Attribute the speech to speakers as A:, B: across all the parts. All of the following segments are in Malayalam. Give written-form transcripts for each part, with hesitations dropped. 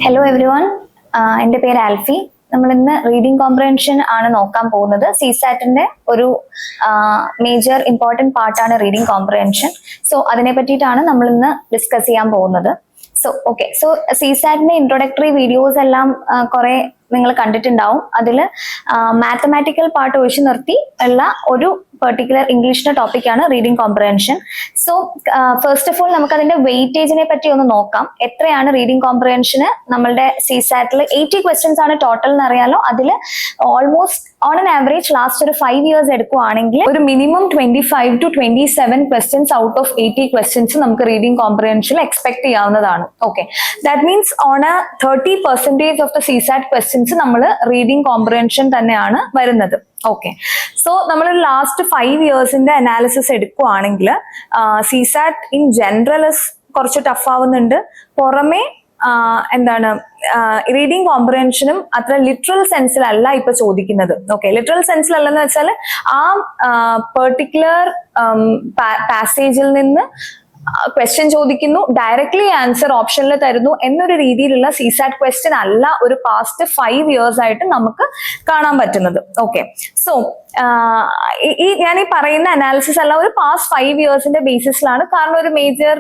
A: Hello everyone, എൻ്റെ പേര് ആൽഫി. നമ്മൾ ഇന്ന് റീഡിംഗ് കോംപ്രഹെൻഷൻ ആണ് നോക്കാൻ പോകുന്നത്. CSATന്റെ ഒരു മേജർ ഇമ്പോർട്ടൻറ്റ് പാർട്ടാണ് റീഡിംഗ് കോംപ്രഹെൻഷൻ. സോ അതിനെ പറ്റിയിട്ടാണ് നമ്മൾ ഇന്ന് ഡിസ്കസ് ചെയ്യാൻ പോകുന്നത്. സോ CSATന്റെ ഇൻട്രൊഡക്ടറി വീഡിയോസ് എല്ലാം കുറെ നിങ്ങൾ കണ്ടിട്ടുണ്ടാവും. അതിൽ മാത്തമാറ്റിക്കൽ പാർട്ട് ഒഴിച്ചു നിർത്തി ഉള്ള ഒരു പെർട്ടിക്കുലർ ഇംഗ്ലീഷിന്റെ ടോപ്പിക്കാണ് reading comprehension. So first of all നമുക്ക് അതിന്റെ വെയിറ്റേജിനെ പറ്റി ഒന്ന് നോക്കാം. എത്രയാണ് റീഡിംഗ് കോംപ്രഹെൻഷന് നമ്മളുടെ CSATൽ 80 ക്വസ്റ്റ്യൻസ് ആണ് ടോട്ടൽ എന്ന് അറിയാലോ. അതിൽ almost on an average last ഒരു 5 years എടുക്കുവാണെങ്കിൽ ഒരു minimum 25 to 27 questions out of 80 questions നമുക്ക് റീഡിംഗ് കോംപ്രഹെൻഷനിൽ എക്സ്പെക്ട് ചെയ്യാവുന്നതാണ്. Okay, that means on A 30% of the CSAT questions നമ്മൾ റീഡിംഗ് കോംപ്രഹെൻഷൻ തന്നെയാണ് വരുന്നത്. ഓക്കെ, സോ നമ്മൾ ലാസ്റ്റ് 5 yearsന്റെ അനാലിസിസ് എടുക്കുവാണെങ്കിൽ CSAT ഇൻ ജനറൽ കുറച്ച് ടഫ് ആവുന്നുണ്ട്. പുറമെ എന്താണ് റീഡിംഗ് കോംപ്രഹെൻഷനും അത്ര ലിറ്ററൽ സെൻസിലല്ല ഇപ്പൊ ചോദിക്കുന്നത്. ഓക്കെ, ലിറ്ററൽ സെൻസിലല്ലെന്ന് വെച്ചാൽ ആ പെർട്ടിക്കുലർ പാസേജിൽ നിന്ന് ക്വസ്റ്റ്യൻ ചോദിക്കുന്നു, ഡയറക്ട്ലി ആൻസർ ഓപ്ഷനിൽ തരുന്നു എന്നൊരു രീതിയിലുള്ള CSAT ക്വസ്റ്റ്യൻ അല്ല ഒരു പാസ്റ്റ് 5 years ആയിട്ട് നമുക്ക് കാണാൻ പറ്റുന്നത്. ഓക്കെ, സോ ഞാൻ ഈ പറയുന്ന അനാലിസിസ് അല്ല ഒരു പാസ്റ്റ് 5 yearsന്റെ ബേസിസിലാണ്. കാരണം ഒരു മേജർ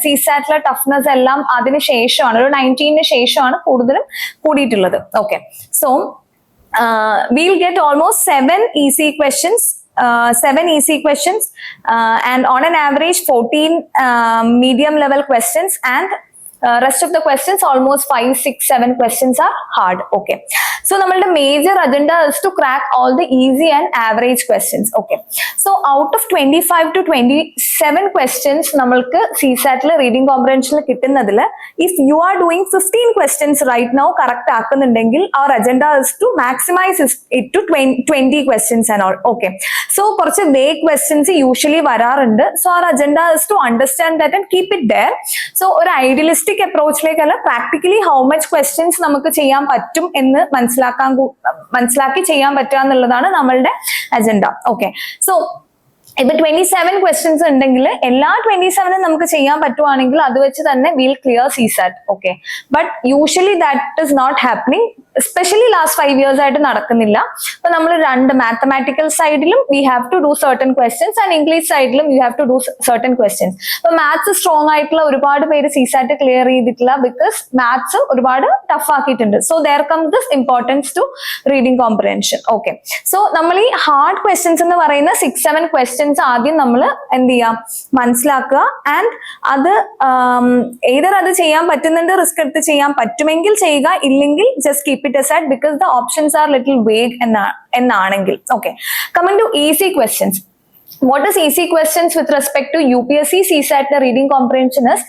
A: CSATലെ ടഫ്നെസ് എല്ലാം അതിന് ശേഷമാണ്, ഒരു 19ന് ശേഷമാണ് കൂടുതലും കൂടിയിട്ടുള്ളത്. Okay, so we'll get almost 7 easy questions. 7 easy questions and on an average 14 medium level questions and rest of the questions almost 5, 6, 7 questions are hard. Okay, so namalde major agenda is to crack all the easy and average questions. Okay, so out of 25 to 27 questions namalku CSAT le reading comprehension le kittunnadil if you are doing 15 questions right now correct aakunnundengil our agenda is to maximize it to 20 questions and all. Okay, so korchu vague questions usually vararundu, so our agenda is to understand that and keep it there. So or idealistic അപ്രോച്ചിലേക്കല്ല, പ്രാക്ടിക്കലി ഹൗ മച്ച് ക്വസ്റ്റ്യൻസ് നമുക്ക് ചെയ്യാൻ പറ്റും എന്ന് മനസ്സിലാക്കി ചെയ്യാൻ പറ്റുക എന്നുള്ളതാണ് നമ്മളുടെ അജണ്ട. ഓക്കെ, സോ ഇപ്പൊ 27 ക്വസ്റ്റ്യൻസ് ഉണ്ടെങ്കിൽ എല്ലാ 27 നമുക്ക് ചെയ്യാൻ പറ്റുവാണെങ്കിൽ അത് വെച്ച് തന്നെ will clear CSAT. Okay, but usually that is not happening, especially last 5 years ആയിട്ട് നടക്കുന്നില്ല. അപ്പൊ നമ്മൾ രണ്ട് മാത്തമാറ്റിക്കൽ സൈഡിലും we have to do certain questions and English സൈഡിലും you have to do certain questions. അപ്പൊ മാത്സ് സ്ട്രോങ് ആയിട്ടുള്ള ഒരുപാട് പേര് CSAT ക്ലിയർ ചെയ്തിട്ടില്ല ബിക്കോസ് മാത്സ് ഒരുപാട് ടഫ് ആക്കിയിട്ടുണ്ട്. So there come this importance to reading comprehension. Okay, so നമ്മൾ ഈ ഹാർഡ് ക്വസ്റ്റ്യൻസ് എന്ന് പറയുന്ന 6-7 ക്വസ്റ്റ്യൻസ് ആദ്യം നമ്മൾ എന്ത് ചെയ്യാം, മനസ്സിലാക്കുക. ആൻഡ് അത് ഏതർ അത് ചെയ്യാൻ പറ്റുന്നുണ്ട്, റിസ്ക് എടുത്ത് ചെയ്യാൻ പറ്റുമെങ്കിൽ ചെയ്യുക, ഇല്ലെങ്കിൽ just keep it aside because the options are little vague എന്നാണെങ്കിൽ. Okay, coming to easy questions. What is easy questions with respect to UPSC CSAT reading comprehension is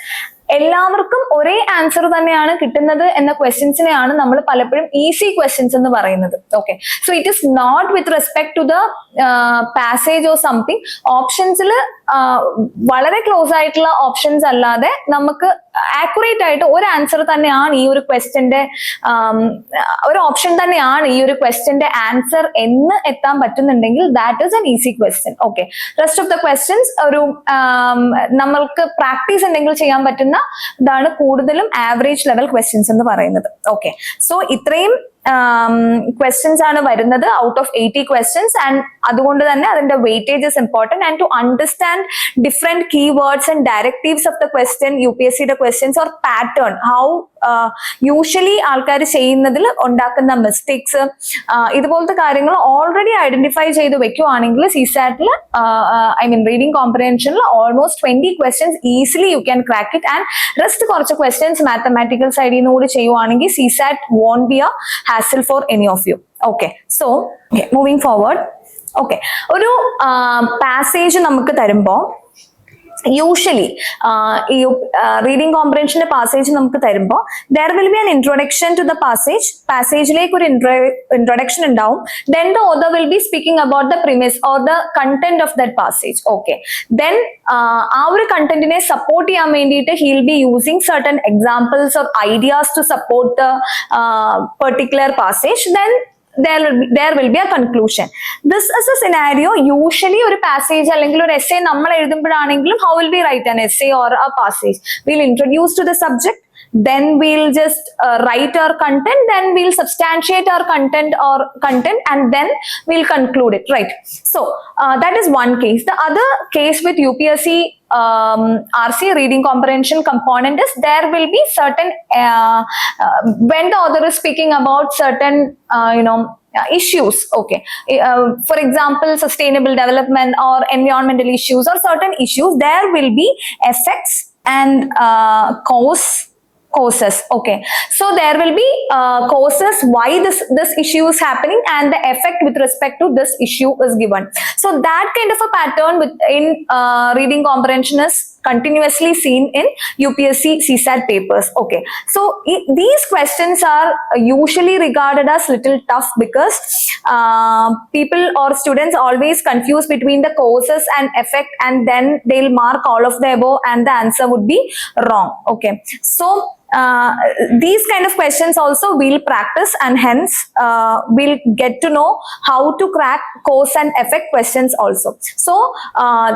A: എല്ലാവർക്കും ഒരേ ആൻസർ തന്നെയാണ് കിട്ടുന്നത് എന്ന ക്വസ്റ്റ്യൻസിനെയാണ് നമ്മൾ പലപ്പോഴും ഈസി ക്വസ്റ്റ്യൻസ് എന്ന് പറയുന്നത്. Okay, so it is not with respect to the passage or something. ഓപ്ഷൻസിൽ വളരെ ക്ലോസ് ആയിട്ടുള്ള ഓപ്ഷൻസ് അല്ലാതെ നമുക്ക് ആക്യുറേറ്റ് ആയിട്ട് ഒരു ആൻസർ തന്നെയാണ് ഈ ഒരു ക്വസ്റ്റ്യന്റെ ഒരു ഓപ്ഷൻ തന്നെയാണ് ഈ ഒരു ക്വസ്റ്റ്യന്റെ ആൻസർ എന്ന് എത്താൻ പറ്റുന്നുണ്ടെങ്കിൽ that is an easy question. Okay, rest of the questions ഒരു നമ്മൾക്ക് പ്രാക്ടീസ് ഉണ്ടെങ്കിൽ ചെയ്യാൻ പറ്റുന്ന ഇതാണ് കൂടുതലും ആവറേജ് ലെവൽ ക്വസ്റ്റ്യൻസ് എന്ന് പറയുന്നത്. ഓക്കെ, സോ ഇത്രയും ക്വസ്റ്റ്യൻസ് ആണ് വരുന്നത് ഔട്ട് ഓഫ് 80 ക്വസ്റ്റ്യൻസ്. ആൻഡ് അതുകൊണ്ട് തന്നെ അതിന്റെ weightage is important and to understand different keywords and directives of the question, UPSCയുടെ questions or pattern, how usually ആൾക്കാർ ചെയ്യുന്നതിൽ ഉണ്ടാക്കുന്ന മിസ്റ്റേക്സ്, ഇതുപോലത്തെ കാര്യങ്ങൾ ഓൾറെഡി ഐഡന്റിഫൈ ചെയ്ത് വെക്കുവാണെങ്കിൽ CSATൽ റീഡിംഗ് കോംപ്രഹെൻഷനിൽ almost 20 questions easily you can crack it. And rest കുറച്ച് ക്വസ്റ്റ്യൻസ് മാത്തമാറ്റിക്കൽ സൈഡിൽ നിന്ന് കൂടി ചെയ്യുവാണെങ്കിൽ CSAT won't be a hassle for any of you. Okay, so moving forward. Okay, ഒരു പാസേജ് നമുക്ക് തരുമ്പോൾ യൂഷ്വലി ഈ റീഡിംഗ് കോംപ്രഹെൻഷന്റെ പാസേജ് നമുക്ക് തരുമ്പോൾ there will be an introduction to the പാസേജിലേക്ക് ഒരു ഇൻട്രൊഡക്ഷൻ ഉണ്ടാവും. Then the author will be speaking about the premise or the content of that passage. Okay, then ആ ഒരു കണ്ടന്റിനെ സപ്പോർട്ട് ചെയ്യാൻ വേണ്ടിയിട്ട് he will be using certain examples or ideas to support the particular passage. Then there will be a conclusion. This is a scenario usually ഒരു passage അല്ലെങ്കിൽ ഒരു essay നമ്മൾ എഴുതുമ്പോഴാണെങ്കിലും how will we write an essay or a passage? We'll introduce to the subject, then we'll just write our content, then we'll substantiate our content and then we'll conclude it, right? So that is one case. The other case with UPSC RC reading comprehension component is there will be certain when the author is speaking about certain issues, okay, for example sustainable development or environmental issues or certain issues, there will be effects and causes, okay, so there will be causes why this issue is happening and the effect with respect to this issue is given. So that kind of a pattern in reading comprehension is continuously seen in UPSC CSAT papers, okay. So these questions are usually regarded as little tough because people or students always confuse between the causes and effect, and then they'll mark all of the above and the answer would be wrong, okay. So these kind of questions also we'll practice, and hence we'll get to know how to crack cause and effect questions also. So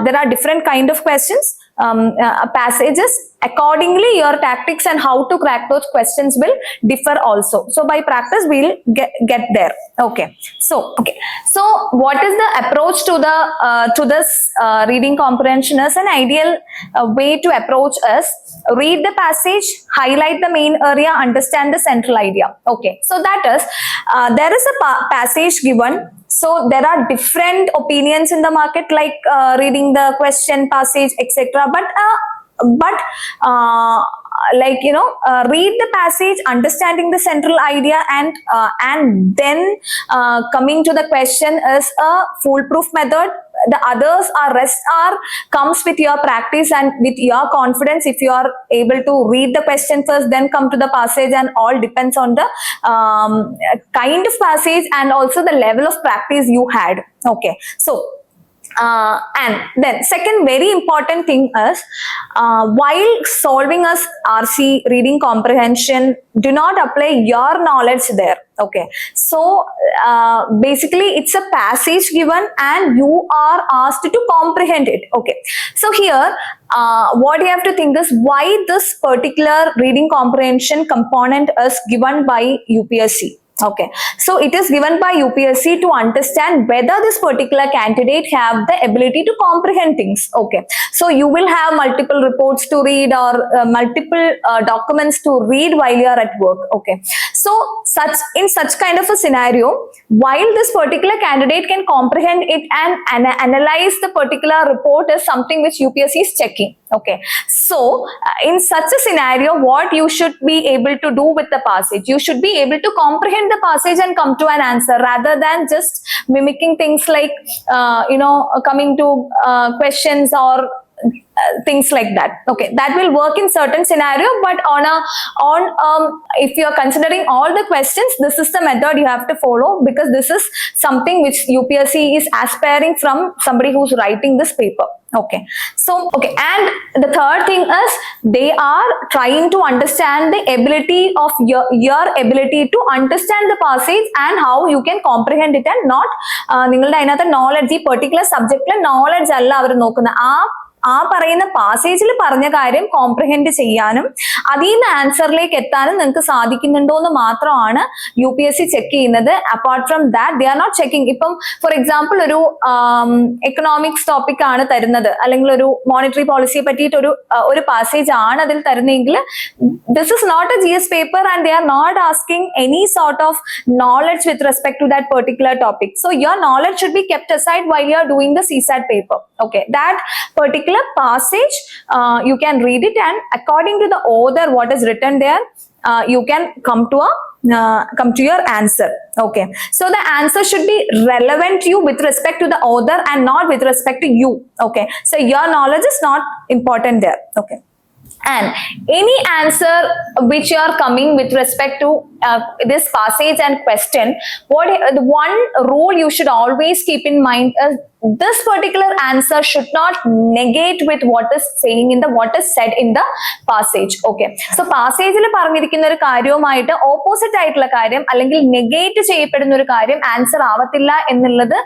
A: there are different kind of questions, passages. Accordingly, your tactics and how to crack those questions will differ also. So by practice, we'll get there. Okay. So what is the approach to this reading comprehension? Is an ideal way to approach us. Read the passage, highlight the main area, understand the central idea. Okay. So that is, there is a passage given. So there are different opinions in the market, like reading the question, passage, etc. But read the passage, understanding the central idea, and then coming to the question is a foolproof method. The others comes with your practice and with your confidence. If you are able to read the question first, then come to the passage, and all depends on the kind of passage and also the level of practice you had. Okay, so and then second very important thing is while solving a RC reading comprehension, do not apply your knowledge there. Okay, so basically it's a passage given and you are asked to comprehend it. Okay, so here what you have to think is why this particular reading comprehension component is given by UPSC. Okay, so it is given by UPSC to understand whether this particular candidate have the ability to comprehend things. Okay, so you will have multiple reports to read or multiple documents to read while you are at work. Okay, so in such kind of a scenario, while this particular candidate can comprehend it and analyze the particular report is something which UPSC is checking. Okay, so in such a scenario, what you should be able to do with the passage, you should be able to comprehend the passage and come to an answer rather than just mimicking things like coming to questions or things like that. Okay, that will work in certain scenario, but if you are considering all the questions, this is the method you have to follow, because this is something which UPSC is aspiring from somebody who's writing this paper. Okay, so and the third thing is they are trying to understand the ability of your ability to understand the passage and how you can comprehend it, and not നിങ്ങളുടെ അതിനകത്ത് knowledge, ഈ particular subjectലെ knowledge അല്ല അവർ നോക്കുന്നത്, ആ പറയുന്ന പാസേജിൽ പറഞ്ഞ കാര്യം കോംപ്രിഹെൻഡ് ചെയ്യാനും അതിൽ നിന്ന് ആൻസറിലേക്ക് എത്താനും നിങ്ങൾക്ക് സാധിക്കുന്നുണ്ടോ എന്ന് മാത്രമാണ് UPSC ചെക്ക് ചെയ്യുന്നത്. Apart from that they are not checking. ഇപ്പം ഫോർ എക്സാമ്പിൾ ഒരു എക്കണോമിക്സ് ടോപ്പിക് ആണ് തരുന്നത്, അല്ലെങ്കിൽ ഒരു മോണിറ്ററി പോളിസിയെ പറ്റിയിട്ട് ഒരു പാസേജ് ആണ് അതിൽ തരുന്നതെങ്കിൽ this is not a GS paper and they are not asking any sort of knowledge with respect to that particular topic. So your knowledge should be kept aside while you are doing the CSAT paper. Okay, that particular passage you can read it, and according to the author what is written there you can come to your answer. Okay, so the answer should be relevant to you with respect to the author and not with respect to you. Okay, so your knowledge is not important there. Okay, and any answer which you are coming with respect to this passage and question, the one rule you should always keep in mind is this particular answer should not negate with what is said in the passage. Okay, so passage il paranjirikkunna oru karyumayittu opposite aayittulla karyam അല്ലെങ്കിൽ negate ചെയ്യപ്പെടുന്ന ഒരു കാര്യം ആൻസർ ആവത്തില്ല എന്നുള്ളത്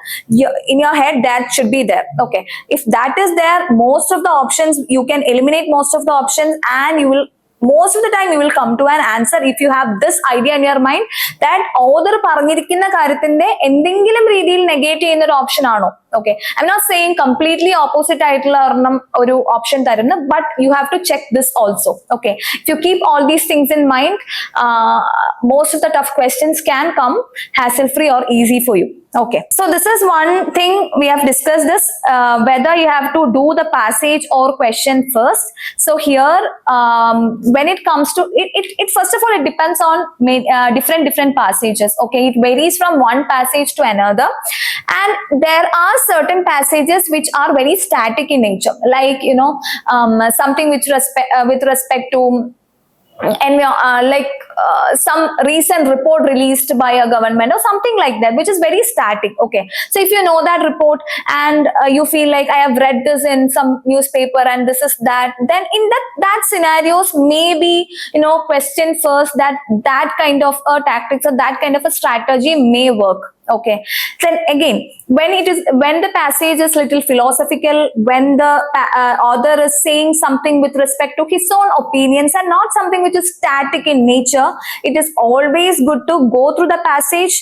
A: in your head that should be there. Okay, if that is there, most of the options you can eliminate most of the options and you will most of the time you will come to an answer if you have this idea in your mind that author പറഞ്ഞിരിക്കുന്ന കാര്യത്തിന്റെ എന്തെങ്കിലും രീതിയിൽ നെഗേറ്റ് ചെയ്യുന്ന ഒരു ഓപ്ഷൻ ആണോ. Okay, I'm not saying completely opposite ആയിട്ടുള്ള ഒരെണ്ണം ഒരു ഓപ്ഷൻ തരുന്നു, but you have to check this also. Okay, if you keep all these things in mind, most of the tough questions can come hassle free or easy for you. Okay, so this is one thing we have discussed this, whether you have to do the passage or question first. So here when it comes to it first of all it depends on different passages. Okay, it varies from one passage to another, and there are certain passages which are very static in nature, like something with respect to and some recent report released by a government or something like that, which is very static. Okay, so if you know that report and you feel like I have read this in some newspaper and this is that, then in that scenarios maybe question first, that kind of a tactics or that kind of a strategy may work. Okay, then again when the passage is little philosophical, when the author is saying something with respect to his own opinions and not something which is static in nature, it is always good to go through the passage.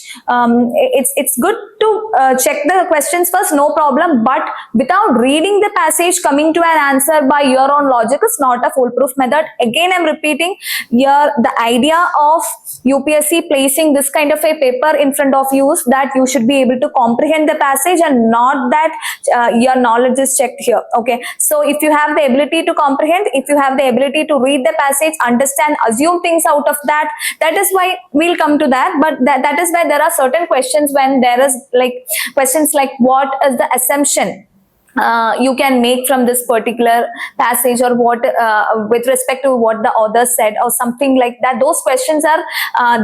A: It's good to check the questions first, no problem, but without reading the passage coming to an answer by your own logic is not a foolproof method. Again, I'm repeating here, the idea of UPSC placing this kind of a paper in front of you is that you should be able to comprehend the passage and not that your knowledge is checked here. Okay, so if you have the ability to comprehend, if you have the ability to read the passage, understand, assume things out of that, that is why we'll come to that. But that is why there are certain questions when there is like questions like what is the assumption you can make from this particular passage, or what with respect to what the author said or something like that. Those questions are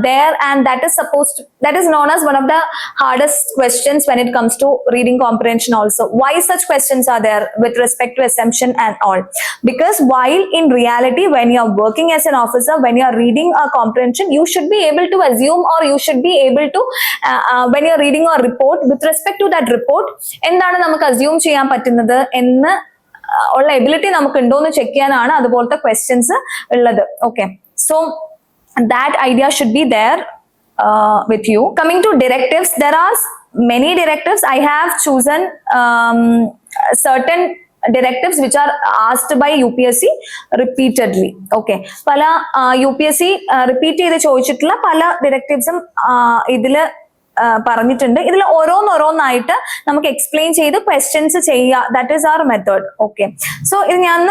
A: there, and that is known as one of the hardest questions when it comes to reading comprehension also. Why such questions are there with respect to assumption and all? Because while in reality when you are working as an officer, when you are reading a comprehension, you should be able to assume, or you should be able to when you are reading a report, with respect to that report എന്താണ് നമുക്ക് assume ചെയ്യാൻ പറ്റുന്നത് എന്ന് ഉള്ള എബിലിറ്റി നമുക്ക് ഉണ്ടോ എന്ന് ചെക്ക് ചെയ്യാനാണ് അതുപോലത്തെ ക്വസ്റ്റ്യൻസ് ഉള്ളത്. Okay, so that idea should be there with you. Coming to directives, there are many directives. I have chosen certain directives which are asked by UPSC repeatedly. Okay, പല UPSC repeat ചെയ്ത് ചോദിച്ചിട്ടുള്ള പല directivesഉം ഇതില് പറഞ്ഞിട്ടുണ്ട്. ഇതിൽ ഓരോന്നായിട്ട് നമുക്ക് എക്സ്പ്ലെയിൻ ചെയ്ത് ക്വസ്റ്റ്യൻസ് ചെയ്യുക, that is our method. Okay, so ഇത് ഞാൻ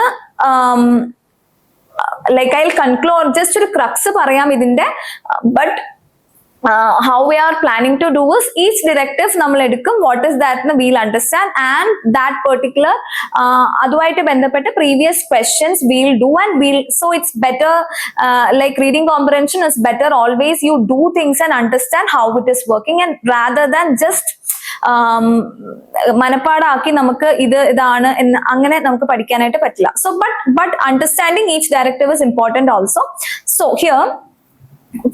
A: like I will conclude, just ഒരു ക്രക്സ് പറയാം ഇതിന്റെ. But how we are planning to do is each directive നമ്മൾ എടുക്കും, what is that എന്ന് we'll understand, and that particular അതുമായിട്ട് ബന്ധപ്പെട്ട previous questions we'll do, and so it's better, like reading comprehension is better always you do things and understand how it is working, and rather than just മനപ്പാടാക്കി നമുക്ക് ഇതാണ് എന്ന് അങ്ങനെ നമുക്ക് പഠിക്കാനായിട്ട് പറ്റില്ല. So but understanding each directive is important also. So here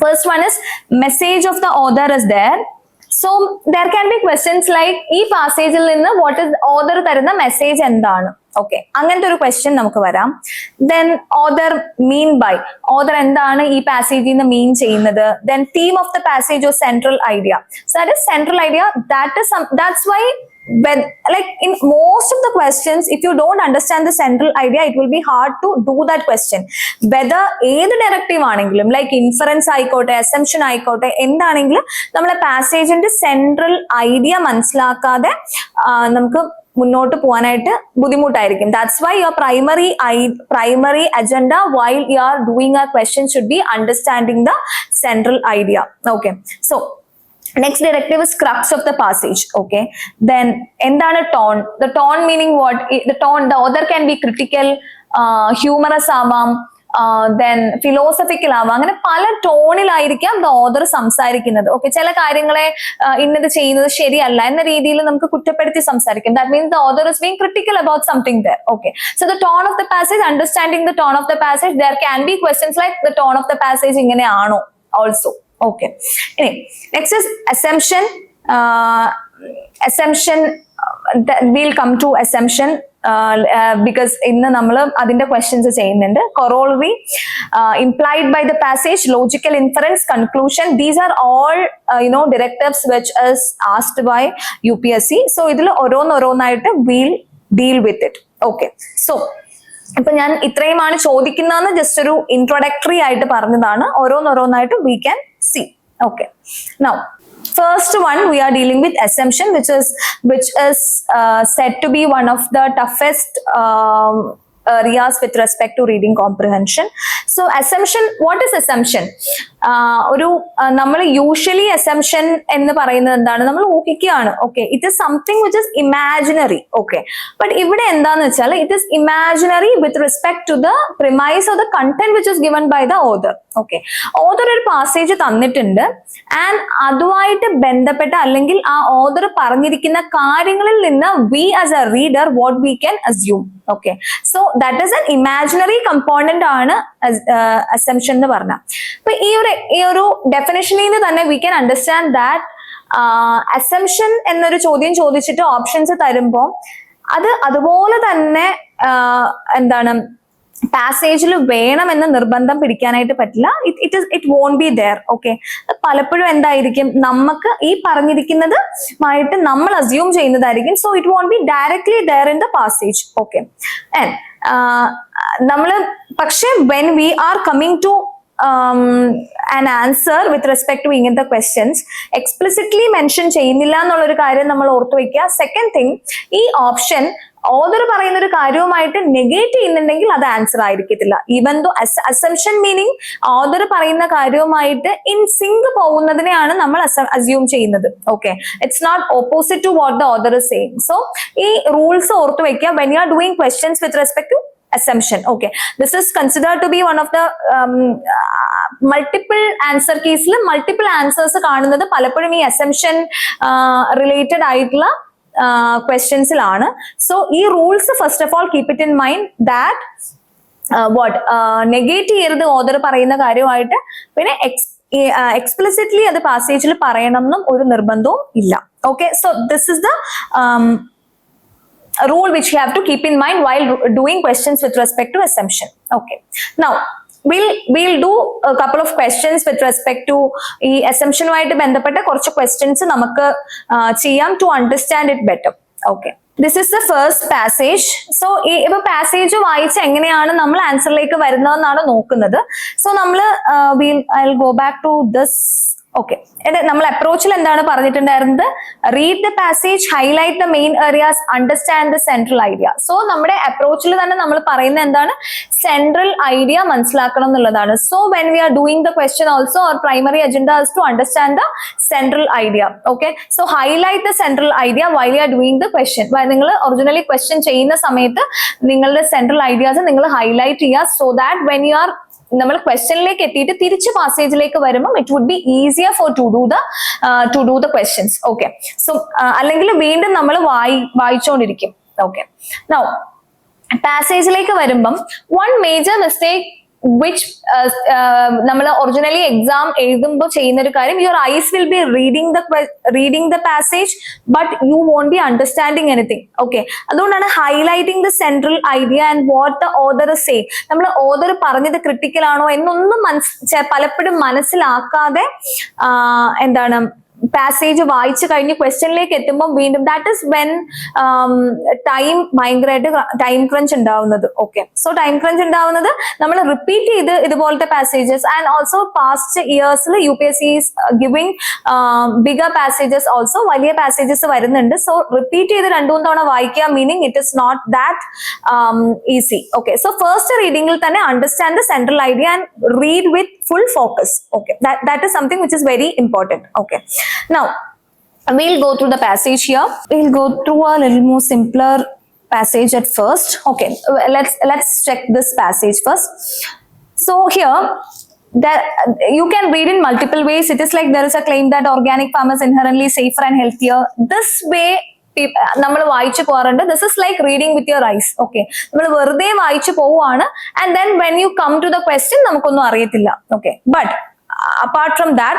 A: first one is message of the author is there. So there can be questions like ഈ പാസേജിൽ നിന്ന് what is author തരുന്ന മെസ്സേജ് എന്താണ്. ഓക്കെ, അങ്ങനത്തെ ഒരു ക്വസ്റ്റ്യൻ നമുക്ക് വരാം. Then author mean by, author എന്താണ് ഈ പാസേജിൽ നിന്ന് മീൻ ചെയ്യുന്നത്. Then theme of the passage or central idea. So that is central idea. That's why when like in most of the questions, if you don't understand the central idea, it will be hard to do that question. Whether ഏത് ഡയറക്റ്റീവ് ആണെങ്കിലും, ലൈക്ക് ഇൻഫറൻസ് ആയിക്കോട്ടെ, അസംപ്ഷൻ ആയിക്കോട്ടെ, എന്താണെങ്കിലും നമ്മളെ പാസേജിന്റെ സെൻട്രൽ ഐഡിയ മനസ്സിലാക്കാതെ നമുക്ക് മുന്നോട്ട് പോകാനായിട്ട് ബുദ്ധിമുട്ടായിരിക്കും. That's why your primary agenda while you are doing a question should be understanding the central idea. Okay, so next directive is crux of the passage. Okay, then endana tone. The tone meaning what? The author can be critical, humorous ആവാം, then philosophical ആവാം. അങ്ങനെ പല ടോണിലായിരിക്കാം ദ ഓഥർ സംസാരിക്കുന്നത്. ഓക്കെ, ചില കാര്യങ്ങളെ ഇന്നത് ചെയ്യുന്നത് ശരിയല്ല എന്ന രീതിയിൽ നമുക്ക് കുറ്റപ്പെടുത്തി സംസാരിക്കും. That means the author is being critical about something there. Okay, so the tone of the passage, understanding the tone of the passage, there can be questions like the tone of the passage ഇങ്ങനെയാണോ also. Okay, next is assumption. Assumption we'll come to assumption because ഇന്ന് നമ്മൾ അതിന്റെ ക്വസ്റ്റ്യൻസ് ചെയ്യുന്നുണ്ട്. Corollary, implied by the passage, logical inference, conclusion, these are all directives which is asked by UPSC. So ഇതിൽ ഓരോന്നായിട്ട് we'll deal with it. Okay, so ഇപ്പൊ ഞാൻ ഇത്രയുമാണ് ചോദിക്കുന്നതെന്ന് ജസ്റ്റ് ഒരു ഇൻട്രോഡക്ടറി ആയിട്ട് പറഞ്ഞതാണ്. ഓരോന്നായിട്ട് we can see. Okay, now first one we are dealing with assumption, which is said to be one of the toughest areas with respect to reading comprehension. So assumption, what is assumption? ഒരു നമ്മൾ യൂഷ്വലി assumption എന്ന് പറയുന്നത് എന്താണ്? നമ്മൾ ഊഹിക്കുകയാണ്. Okay, it is something which is imaginary. Okay, but ഇവിടെ എന്താന്ന് വെച്ചാൽ it is imaginary with respect to the premise of the content which is given by the author. Okay, author ഒരു പാസേജ് തന്നിട്ടുണ്ട് ആൻഡ് അതുമായിട്ട് ബന്ധപ്പെട്ട അല്ലെങ്കിൽ ആ ഓതർ പറഞ്ഞിരിക്കുന്ന കാര്യങ്ങളിൽ നിന്ന് we as a reader what we can assume. Okay, so that is an imaginary component ആണ് അസംഷൻ എന്ന് പറഞ്ഞ. അപ്പൊ ഈ ഒരു ഡെഫിനിഷനിൽ നിന്ന് തന്നെ we can understand that assumption എന്നൊരു ചോദ്യം ചോദിച്ചിട്ട് ഓപ്ഷൻസ് തരുമ്പോൾ അത് അതുപോലെ തന്നെ എന്താണ് പാസേജിൽ വേണമെന്ന് നിർബന്ധം പിടിക്കാനായിട്ട് പറ്റില്ല. It won't be there. Okay, പലപ്പോഴും എന്തായിരിക്കും നമുക്ക് ഈ പറഞ്ഞിരിക്കുന്നത് ആയിട്ട് നമ്മൾ അസ്യൂം ചെയ്യുന്നതായിരിക്കും. So it won't be directly there in the passage. Okay, and നമ്മൾ പക്ഷെ when we are coming to an answer with respect to ഇങ്ങനത്തെ ക്വസ്റ്റ്യൻസ് എക്സ്പ്ലിസിറ്റ്ലി മെൻഷൻ ചെയ്യുന്നില്ല എന്നുള്ളൊരു കാര്യം നമ്മൾ ഓർത്തു വെക്കുക. സെക്കൻഡ് തിങ്, ഈ ഓപ്ഷൻ ഓതർ പറയുന്ന ഒരു കാര്യവുമായിട്ട് നെഗേറ്റ് ചെയ്യുന്നുണ്ടെങ്കിൽ അത് ആൻസർ ആയിരിക്കത്തില്ല. Even though assumption meaning author പറയുന്ന കാര്യവുമായിട്ട് ഇൻ സിങ്ക് പോകുന്നതിനെയാണ് നമ്മൾ അസ്യൂം ചെയ്യുന്നത്. Okay, it's not opposite to what the author is saying. So ഈ റൂൾസ് ഓർത്തു വെക്കുക when you are doing questions with respect to assumption. Okay, this is considered to be one of the multiple answer case la multiple answers കാണുന്നത് പലപ്പോഴും ഈ assumption related ആയിട്ടുള്ള questions ലാണ്. So ഈ rules first of all keep it in mind that negate ചെയ്യരുത് ഓതർ പറയുന്ന കാര്യമായിട്ട്. പിന്നെ explicitly അത് പാസേജിൽ പറയണം എന്നും ഒരു നിർബന്ധവും ഇല്ല. Okay, so this is the rule which you have to keep in mind while doing questions with respect to assumption. Okay, now we'll do a couple of questions with respect to ഈ assumption ആയിട്ട് ബന്ധപ്പെട്ട കുറച്ച് questions നമുക്ക് ചെയ്യാം to understand it better. Okay, this is the first passage. So ഇപ്പൊ പാസേജ് വായിച്ച് എങ്ങനെയാണ് നമ്മൾ ആൻസറിലേക്ക് വരുന്നതെന്നാണ് നോക്കുന്നത്. സോ നമ്മൾ I'll go back to this. Okay, നമ്മൾ അപ്രോച്ചിൽ എന്താണ് പറഞ്ഞിട്ടുണ്ടായിരുന്നത്? Read the passage, highlight the main areas, understand the central idea. So നമ്മുടെ അപ്രോച്ചിൽ തന്നെ നമ്മൾ പറയുന്നത് എന്താണ്? സെൻട്രൽ ഐഡിയ മനസ്സിലാക്കണം എന്നുള്ളതാണ്. So when we are doing the question also our primary agenda is to understand the central idea. Okay, so highlight the central idea while you are doing the question. നിങ്ങൾ ഒറിജിനലി ക്വസ്റ്റ്യൻ ചെയ്യുന്ന സമയത്ത് നിങ്ങളുടെ സെൻട്രൽ ഐഡിയാസ് നിങ്ങൾ ഹൈലൈറ്റ് ചെയ്യുക. So that when you are നമ്മൾ ക്വസ്റ്റ്യനിലേക്ക് എത്തിയിട്ട് തിരിച്ച് പാസേജിലേക്ക് വരുമ്പോൾ it would be easier for to do the questions. Okay, so അല്ലെങ്കിൽ വീണ്ടും നമ്മൾ വായിച്ചുകൊണ്ടിരിക്കും. ഓക്കെ, നൗ പാസേജിലേക്ക് വരുമ്പം വൺ മേജർ മിസ്റ്റേക്ക് which നമ്മൾ ഒറിജിനലി എക്സാം എഴുതുമ്പോൾ ചെയ്യുന്ന ഒരു കാര്യം, your eyes will be reading the passage but you won't be understanding anything. Okay, അതുകൊണ്ടാണ് highlighting the central idea and what the author say. നമ്മൾ ഓതർ പറഞ്ഞത് ക്രിട്ടിക്കൽ ആണോ എന്നൊന്നും പലപ്പോഴും മനസ്സിലാക്കാതെ എന്താണ് പാസേജ് വായിച്ചു കഴിഞ്ഞ് ക്വസ്റ്റ്യനിലേക്ക് എത്തുമ്പോൾ വീണ്ടും ദാറ്റ് ഇസ് വെൻ ടൈം ഭയങ്കരമായിട്ട് ടൈം ക്രഞ്ച് ഉണ്ടാവുന്നത്. ഓക്കെ, സോ ടൈം ക്രഞ്ച് ഉണ്ടാവുന്നത് നമ്മൾ റിപ്പീറ്റ് ചെയ്ത് ഇതുപോലത്തെ പാസേജസ് ആൻഡ് ഓൾസോ പാസ്റ്റ് ഇയേഴ്സിൽ UPSC is giving bigger passages also, വലിയ പാസേജസ് വരുന്നുണ്ട്. സോ റിപ്പീറ്റ് ചെയ്ത് 2-3 തവണ വായിക്കുക, meaning it is not that easy. Okay, so first റീഡിംഗിൽ തന്നെ understand the central idea and read with full focus. Okay, that is something which is very important. Okay, now we'll go through the passage here. We'll go through a little more simpler passage at first. Okay, let's check this passage first. So here that you can read in multiple ways. It is like there is a claim that organic farmers inherently safer and healthier. This way നമ്മൾ വായിച്ചു പോകാറുണ്ട്. This is like reading with your eyes. Okay, നമ്മൾ വെറുതെ വായിച്ചു പോവുകയാണ് and then when you come to the question നമുക്കൊന്നും അറിയത്തില്ല. Okay, but apart from that,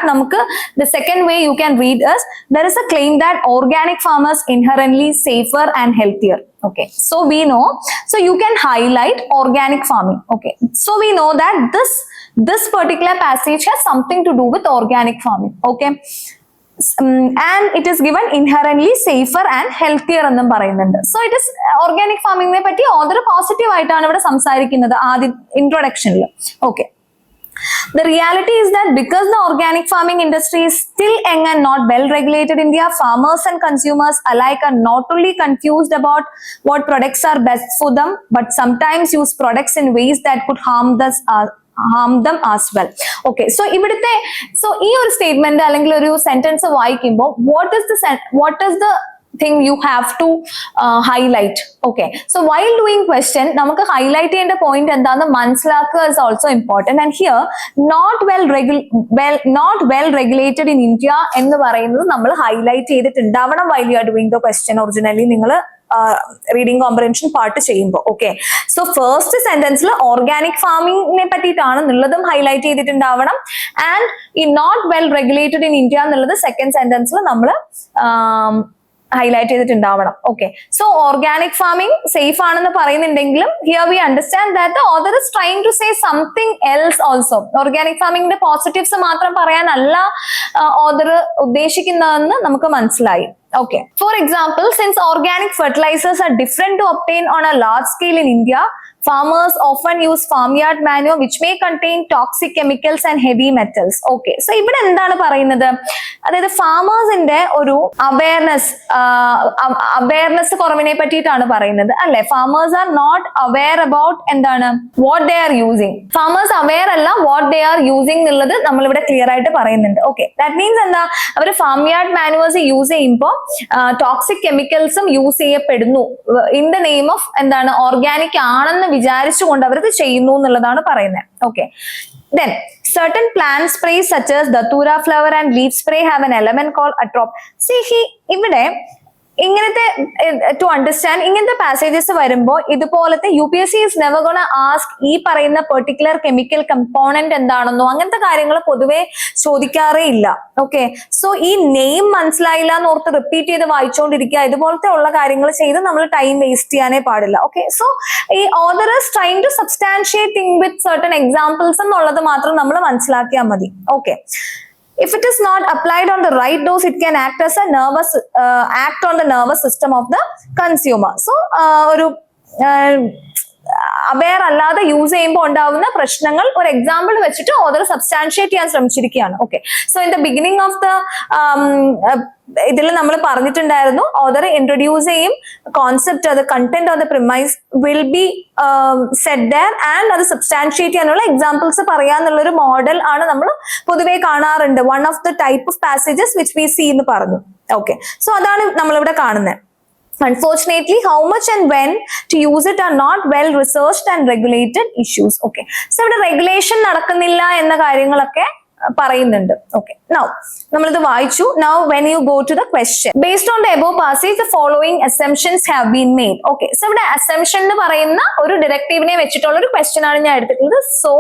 A: the second way you can read is there is a claim that organic farmers inherently safer and healthier. Okay, so we know, so you can highlight organic farming. Okay, so we know that this particular passage has something to do with organic farming. Okay, and it is given inherently safer and healthier എന്നും പറയുന്നുണ്ട്. So it is organic farming നെ പറ്റി ഓതർ പോസിറ്റീവ് ആയിട്ടാണ് ഇവിടെ സംസാരിക്കുന്നത് ആദ്യ ഇൻട്രൊഡക്ഷനിൽ. Okay, the reality is that because the organic farming industry is still young and not well regulated in India, farmers and consumers alike are not only confused about what products are best for them, but sometimes use products in ways that could harm them as well. Okay, so ഇവിടുത്തെ ഈ ഒരു സ്റ്റേറ്റ്മെന്റ് അല്ലെങ്കിൽ ഒരു സെന്റൻസ് വായിക്കുമ്പോൾ what is the thing you have to highlight. Okay, so while doing question നമുക്ക് highlight ചെയ്യേണ്ട point എന്താണെന്ന് മനസ്സിലാക്കുക is also important. And here not well regulated in India എന്ന് പറയുന്നത് നമ്മൾ highlight ചെയ്തിട്ടുണ്ടാവണം while you are doing the question originally നിങ്ങൾ റീഡിംഗ് കോംപ്രഹെൻഷൻ പാർട്ട് ചെയ്യുമ്പോൾ. ഓക്കെ, സോ ഫസ്റ്റ് സെന്റൻസിൽ ഓർഗാനിക് ഫാമിങ്ങിനെ പറ്റിയിട്ടാണ് എന്നുള്ളതും ഹൈലൈറ്റ് ചെയ്തിട്ടുണ്ടാവണം. ആൻഡ് ഈ not well regulated in India എന്നുള്ളത് സെക്കൻഡ് സെന്റൻസിൽ നമ്മൾ ഹൈലൈറ്റ് ചെയ്തിട്ടുണ്ടാവണം. Okay, so organic farming safe ആണെന്ന് പറയുന്നുണ്ടെങ്കിലും here we understand that the author is trying to say something else also. Organic ഫാമിംഗിന്റെ പോസിറ്റീവ്സ് മാത്രം പറയാനല്ല ഓതർ ഉദ്ദേശിക്കുന്നതെന്ന് നമുക്ക് മനസ്സിലായി. Okay, for example, since organic fertilizers are different to obtain on a large scale in India, farmers often use farmyard manure which may contain toxic chemicals and heavy metals. Okay, so ഇവിടെ എന്താണ് പറയുന്നത്, അതായത് ഫാമേഴ്സിന്റെ ഒരു അവയർനെസ് കുറവിനെ പറ്റിയിട്ടാണ് പറയുന്നത് അല്ലെ. Farmers are not aware about എന്താണ് what they are using. Farmers aware അല്ല വാട്ട് ദേ ആർ യൂസിങ് എന്നുള്ളത് നമ്മൾ ഇവിടെ ക്ലിയർ ആയിട്ട് പറയുന്നുണ്ട്. ഓക്കെ, ദാറ്റ് മീൻസ് എന്താ, അവർ ഫാംയാർഡ് മാനുവേഴ്സ് യൂസ് ചെയ്യുമ്പോൾ ടോക്സിക് കെമിക്കൽസും യൂസ് ചെയ്യപ്പെടുന്നു ഇൻ ദ നെയിം ഓഫ് എന്താണ് ഓർഗാനിക് ആണെന്ന് വിചാരിച്ചുകൊണ്ട് അവരത് ചെയ്യുന്നു എന്നുള്ളതാണ് പറയുന്നത്. Okay, then certain plant sprays such as datura flower and leaf spray have an element called atrop. See, ഇവിടെ ഇങ്ങനത്തെ ടു അണ്ടർസ്റ്റാൻഡ് ഇങ്ങനത്തെ പാസേജസ് വരുമ്പോൾ ഇതുപോലത്തെ UPSC is never gonna ask ഈ പറയുന്ന പെർട്ടിക്കുലർ കെമിക്കൽ കമ്പോണന്റ് എന്താണെന്നോ അങ്ങനത്തെ കാര്യങ്ങൾ പൊതുവെ ചോദിക്കാറേ ഇല്ല. ഓക്കെ, സോ ഈ നെയിം മനസ്സിലായില്ല എന്ന് ഓർത്ത് റിപ്പീറ്റ് ചെയ്ത് വായിച്ചുകൊണ്ടിരിക്കുക, ഇതുപോലത്തെ ഉള്ള കാര്യങ്ങൾ ചെയ്ത് നമ്മൾ ടൈം വേസ്റ്റ് ചെയ്യാനേ പാടില്ല. ഓക്കെ, സോ ഈ author is trying to substantiate thing with certain examples എന്നുള്ളത് മാത്രം നമ്മൾ മനസ്സിലാക്കിയാൽ മതി. Okay, if it is not applied on the right dose, it can act as a act on the nervous system of the consumer. So ഒരു അവെയർ അല്ലാതെ യൂസ് ചെയ്യുമ്പോൾ ഉണ്ടാവുന്ന പ്രശ്നങ്ങൾ ഒരു എക്സാമ്പിൾ വെച്ചിട്ട് ഓതർ സബ്സ്റ്റാൻഷിയേറ്റ് ചെയ്യാൻ ശ്രമിച്ചിരിക്കുകയാണ്. Okay, so in the beginning of the ഇതിൽ നമ്മൾ പറഞ്ഞിട്ടുണ്ടായിരുന്നു ഓതർ ഇൻട്രൊഡ്യൂസ് ചെയ്യും കോൺസെപ്റ്റ്, അത് content of the premise will be set there and അത് സബ്സ്റ്റാൻഷിയേറ്റ് ചെയ്യാനുള്ള എക്സാമ്പിൾസ് പറയാന്നുള്ളൊരു മോഡൽ ആണ് നമ്മൾ പൊതുവെ കാണാറുണ്ട്. One of the type of passages which we see എന്ന് പറഞ്ഞു. ഓക്കെ, സോ അതാണ് നമ്മളിവിടെ കാണുന്നത്. Unfortunately, how much and when to use it are not well researched and regulated issues. Okay, so ഇവിടെ regulation നടക്കുന്നില്ല എന്ന കാര്യങ്ങളൊക്കെ പറയുന്നുണ്ട്. Okay, now നമ്മളിത് വായിച്ചു. Now when you go to the question, based on the above passage, the following assumptions have been made. Okay, so ഇവിടെ assumption എന്ന് പറയുന്ന ഒരു ഡയറക്റ്റീവിനെ വെച്ചിട്ടുള്ള ഒരു ക്വസ്റ്റ്യൻ ആണ് ഞാൻ എടുത്തിട്ടുള്ളത്. So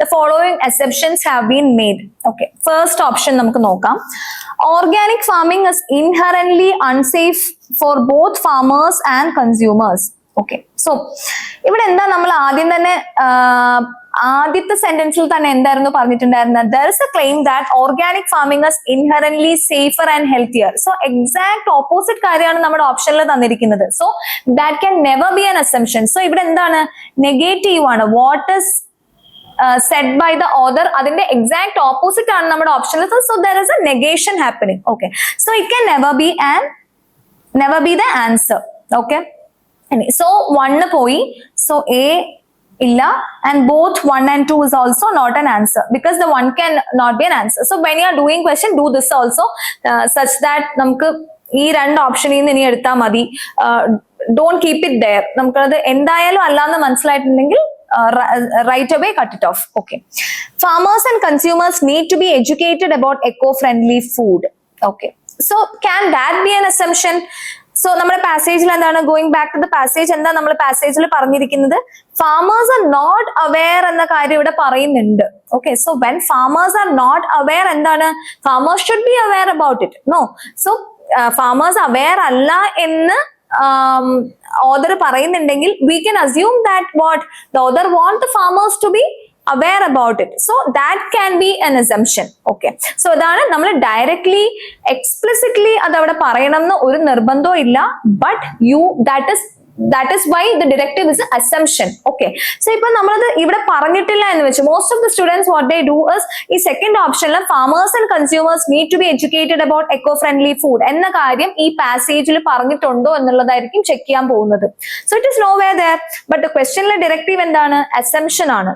A: the following assumptions have been made. Okay, first option നമുക്ക് നോക്കാം. Organic farming is inherently unsafe for both farmers and consumers. Okay, so ഇവിടെ എന്താ നമ്മൾ ആദ്യം തന്നെ ആദ്യത്തെ സെന്റൻസിൽ തന്നെ എന്തായിരുന്നു പറഞ്ഞിട്ടുണ്ടായിരുന്നത്, there is a claim that organic farming is inherently safer and healthier. So exact opposite കാര്യമാണ് നമ്മുടെ ഓപ്ഷനിൽ തന്നിരിക്കുന്നത്. So that can never be an assumption. So ഇവിടെ എന്താണ്, നെഗറ്റീവ് ആണ്. What is said by the author അതിന്റെ എക്സാക്ട് ഓപ്പോസിറ്റ് ആണ് നമ്മുടെ ഓപ്ഷനിൽ. So there is a negation happening. Okay, so it can never be the answer. Okay, so 1 പോയി, so A illa, and both 1 and 2 is also not an answer because the 1 can not be an answer. So when you are doing question, do this also such that നമുക്ക് ഈ രണ്ട് ഓപ്ഷനിൽ നിന്ന് ഇനി എടുത്താൽ മതി. Don't keep it there. നമുക്കത് എന്തായാലും അല്ലാന്ന് മനസ്സിലായിട്ടുണ്ടെങ്കിൽ right away cut it off. Okay, farmers and consumers need to be educated about eco-friendly food. Okay, so can that be an assumption? So നമ്മുടെ പാസേജിൽ എന്താണ്, going back to the passage, എന്താ നമ്മൾ പാസേജിൽ പറഞ്ഞിരിക്കുന്നത്, ഫാമേഴ്സ് ആർ നോട്ട് അവെയർ എന്ന കാര്യം ഇവിടെ പറയുന്നുണ്ട്. Okay, so when farmers are not aware, എന്താണ്, farmers should be aware about it. No, so farmers aware അല്ല എന്ന് ഓദർ പറയുന്നുണ്ടെങ്കിൽ we can assume that what the author want the farmers to be aware about it, so that can be an assumption. Okay, so adana nammal directly explicitly adavada parayanamnu oru nirbandham illa, but that is why the directive is an assumption. Okay, so ipo nammal ivide paranjittilla ennu vechu most of the students what they do is ee second option la farmers and consumers need to be educated about eco friendly food enna karyam ee passage il paranjittundo ennulladayirikkum check cheyan povunnathu. So it is nowhere there, but the question la directive endana, assumption aanu.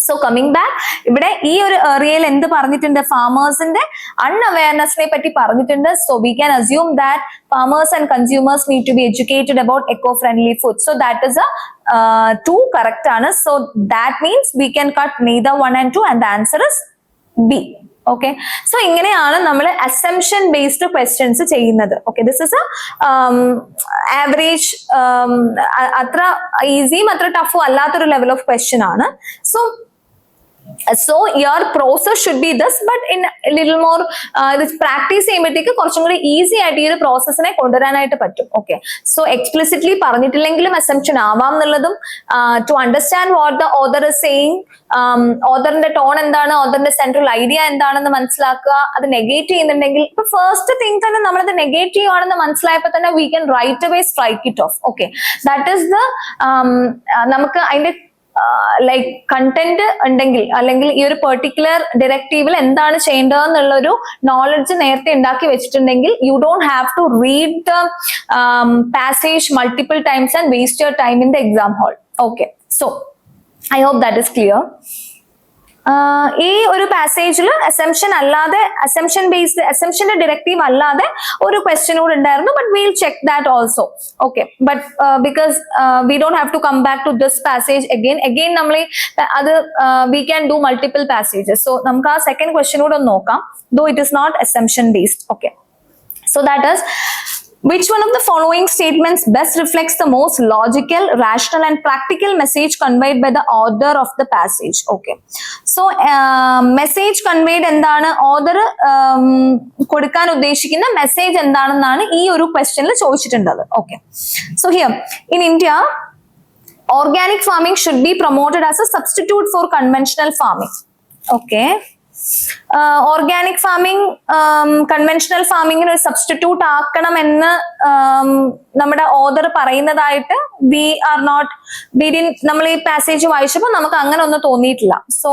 A: So coming back, ഇവിടെ ഈ ഒരു ഏരിയയിൽ എന്ത് പറഞ്ഞിട്ടുണ്ട്, ഫാമേഴ്സിന്റെ അൺഅവയർനെസ്സിനെ പറ്റി പറഞ്ഞിട്ടുണ്ട്. So we can assume that farmers and consumers need to be educated about eco-friendly food. So that is a 2 correct ആണ്. So that means we can cut neither 1 and 2 and the answer is B. Okay, so ഇങ്ങനെയാണ് നമ്മൾ assumption based questions ചെയ്യുന്നത്. Okay, this is a average അത്ര ഈസിയും അത്ര ടഫും അല്ലാത്തൊരു ലെവൽ ഓഫ് ക്വസ്റ്റ്യൻ ആണ്. So your process should be this, but in a little more this practice ചെയ്യുമ്പോഴത്തേക്ക് കുറച്ചും കൂടി ഈസി ആയിട്ട് ഈ ഒരു പ്രോസസ്സിനെ കൊണ്ടുവരാനായിട്ട് പറ്റും. ഓക്കെ, സോ എക്സ്പ്ലിസിറ്റ്ലി പറഞ്ഞിട്ടില്ലെങ്കിലും അസംപ്ഷൻ ആവാം എന്നുള്ളതും, to understand what the author is saying, ഓദറിന്റെ ടോൺ എന്താണ്, ഓദറിന്റെ സെൻട്രൽ ഐഡിയ എന്താണെന്ന് മനസ്സിലാക്കുക. അത് നെഗേറ്റ് ചെയ്യുന്നുണ്ടെങ്കിൽ ഇപ്പൊ ഫസ്റ്റ് തിങ് തന്നെ നമ്മളത് നെഗേറ്റീവ് ആണെന്ന് മനസ്സിലായപ്പോൾ തന്നെ we can write away strike it off. Okay, that is the നമുക്ക് അതിന്റെ ലൈക്ക് കണ്ടന്റ് ഉണ്ടെങ്കിൽ, അല്ലെങ്കിൽ ഈ ഒരു പെർട്ടിക്കുലർ ഡയറക്റ്റീവിൽ എന്താണ് ചെയ്യേണ്ടതെന്നുള്ള ഒരു നോളജ് നേരത്തെ ഉണ്ടാക്കി വെച്ചിട്ടുണ്ടെങ്കിൽ you don't have to read the passage multiple times and waste your time in the exam hall. Okay, so I hope that is clear. ഈ ഒരു പാസേജിൽ അസംപ്ഷൻ അല്ലാതെ, അസംപ്ഷൻ ബേസ്ഡ്, അസംപ്ഷന്റെ ഡയറക്റ്റീവ് അല്ലാതെ ഒരു ക്വസ്റ്റ്യൻ കൂടെ ഉണ്ടായിരുന്നു, but will check that also. Okay, but because we don't have to come back to this passage again നമ്മൾ അത് we can do multiple passages. So നമുക്ക് ആ സെക്കൻഡ് ക്വസ്റ്റ്യൻ കൂടെ ഒന്ന് നോക്കാം, though it is not assumption based. Okay, so that is, which one of the following statements best reflects the most logical, rational and practical message conveyed by the author of the passage? Okay, so message conveyed endana, author കൊടുക്കാൻ ഉദ്ദേശിക്കുന്ന മെസ്സേജ് എന്താണെന്നാണ് ഈ ഒരു ക്വസ്റ്റ്യനിൽ ചോദിച്ചിട്ടുള്ളത്. Okay, so here in India organic farming should be promoted as a substitute for conventional farming. Okay, organic farming conventional ഫാമിങ്ങിന് ഒരു സബ്സ്റ്റിറ്റ്യൂട്ട് ആക്കണം എന്ന് നമ്മുടെ ഓദർ പറയുന്നതായിട്ട് നമ്മൾ ഈ പാസേജ് വായിച്ചപ്പോൾ നമുക്ക് അങ്ങനെ ഒന്നും തോന്നിയിട്ടില്ല. So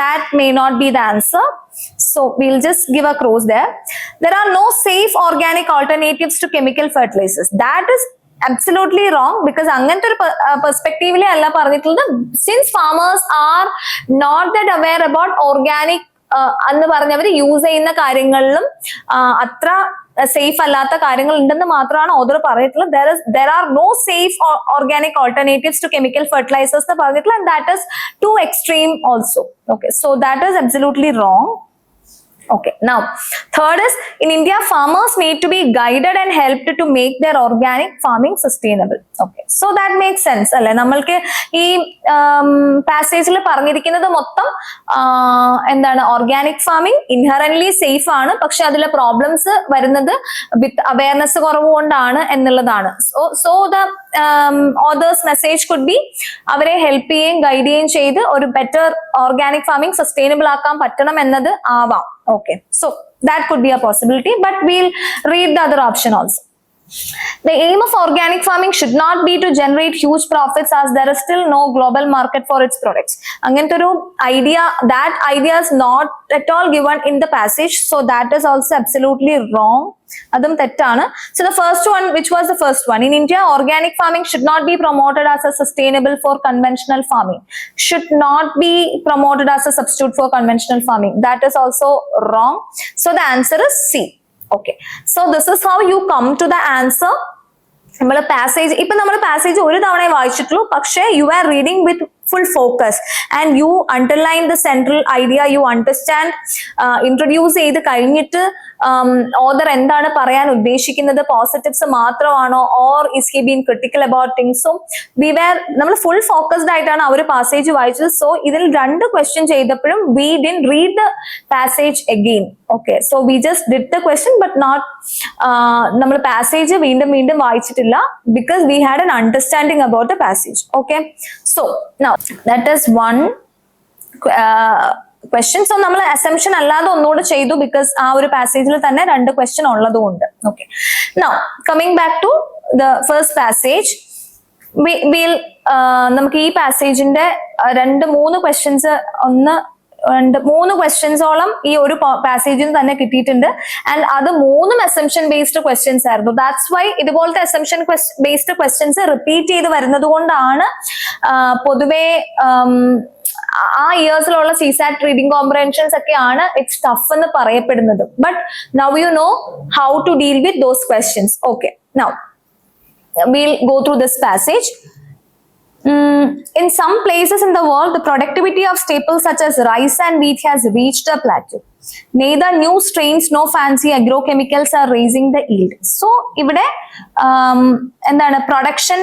A: that may not be the answer, so we'll just give a cross there. There are no safe organic alternatives to chemical fertilizers. That is absolutely wrong, because അങ്ങനത്തെ ഒരു പെർസ്പെക്റ്റീവിലെ അല്ല പറഞ്ഞിട്ടുള്ളത്. Since farmers are not that aware about organic എന്ന് പറഞ്ഞവർ യൂസ് ചെയ്യുന്ന കാര്യങ്ങളിലും അത്ര സേഫ് അല്ലാത്ത കാര്യങ്ങൾ ഉണ്ടെന്ന് മാത്രമാണ് ഓദർ പറഞ്ഞിട്ടുള്ളത്. there are no safe organic alternatives to chemical fertilizers എന്ന് പറഞ്ഞിട്ടുള്ളത്, and that is too extreme also. Okay, so that is absolutely wrong. Okay, now third is, in India farmers need to be guided and helped to make their organic farming sustainable. Okay, so that makes sense അല്ലെ. നമ്മൾക്ക് ഈ പാസേജിൽ പറഞ്ഞിരിക്കുന്നത് മൊത്തം എന്താണ്, ഓർഗാനിക് ഫാമിംഗ് ഇൻഹറന്റ്ലി സേഫ് ആണ്, പക്ഷെ അതിലെ പ്രോബ്ലംസ് വരുന്നത് വിത്ത് അവയർനെസ് കുറവ് കൊണ്ടാണ് എന്നുള്ളതാണ്. So the author's message could be അവരെ ഹെൽപ്പ് ചെയ്യുകയും ഗൈഡ് ചെയ്യുകയും ചെയ്ത് ഒരു ബെറ്റർ ഓർഗാനിക് ഫാമിംഗ് സസ്റ്റൈനബിൾ ആക്കാൻ പറ്റണം എന്നത് ആവാം. Okay, so that could be a possibility, but we'll read the other option also. The aim of organic farming should not be to generate huge profits, as there is still no global market for its products. Angante oru idea, that idea is not at all given in the passage, so that is also absolutely wrong. Adum tettana. So the first one, which was the first one, in India organic farming should not be promoted as a sustainable for conventional farming, should not be promoted as a substitute for conventional farming. That is also wrong, so the answer is C. Okay, so this is how you come to the answer. നമ്മൾ പാസേജ് ഒരു തവണ വായിച്ചിട്ടുള്ളൂ, പക്ഷേ you are reading with full focus, and you underline the central idea, you understand, introduce ചെയ്ത് കഴിഞ്ഞിട്ട് author എന്താണ് പറയാൻ ഉദ്ദേശിക്കുന്നത്, positives മാത്രമാണോ, or is he being critical about things. So നമ്മൾ full focused ആയിട്ടാണ് ആ ഒരു passage വായിച്ചത്. So ഇതിൽ 2 question ചെയ്തപ്പോഴും we didn't read the passage again. Okay, so we just did the question but not നമ്മൾ passage വീണ്ടും വീണ്ടും വായിച്ചിട്ടില്ല, because we had an understanding about the passage. Okay, so now that is one question. So നമ്മൾ assumption അല്ലാതെ ഒന്നുകൂടെ ചെയ്തു, because ആ ഒരു പാസേജിൽ തന്നെ 2 question ഉള്ളതുകൊണ്ട്. Okay, now coming back to the first passage, നമുക്ക് ഈ പാസേജിന്റെ 2-3 questions ക്വസ്റ്റ്യൻസോളം ഈ ഒരു പാസേജിൽ തന്നെ കിട്ടിയിട്ടുണ്ട്. ആൻഡ് അത് 3 അസംഷൻ ബേസ്ഡ് ക്വസ്റ്റ്യൻസ് ആയിരുന്നു. ദാറ്റ്സ് വൈ ഇതുപോലത്തെ അസംഷൻ ബേസ്ഡ് ക്വസ്റ്റ്യൻസ് റിപ്പീറ്റ് ചെയ്ത് വരുന്നത് കൊണ്ടാണ് പൊതുവെ ആ ഇയേഴ്സിലുള്ള CSAT റീഡിംഗ് കോംപ്രഹെൻഷൻസ് ഒക്കെയാണ് ഇറ്റ്സ് ടഫ് എന്ന് പറയപ്പെടുന്നത്. But now you know how to deal with those questions. Okay, now we'll go through this passage. In some places in the world, the productivity of staples such as rice and wheat has reached a plateau. Neither new strains nor fancy agrochemicals are raising the yield. So ഇവിടെ എന്താണ് പ്രൊഡക്ഷൻ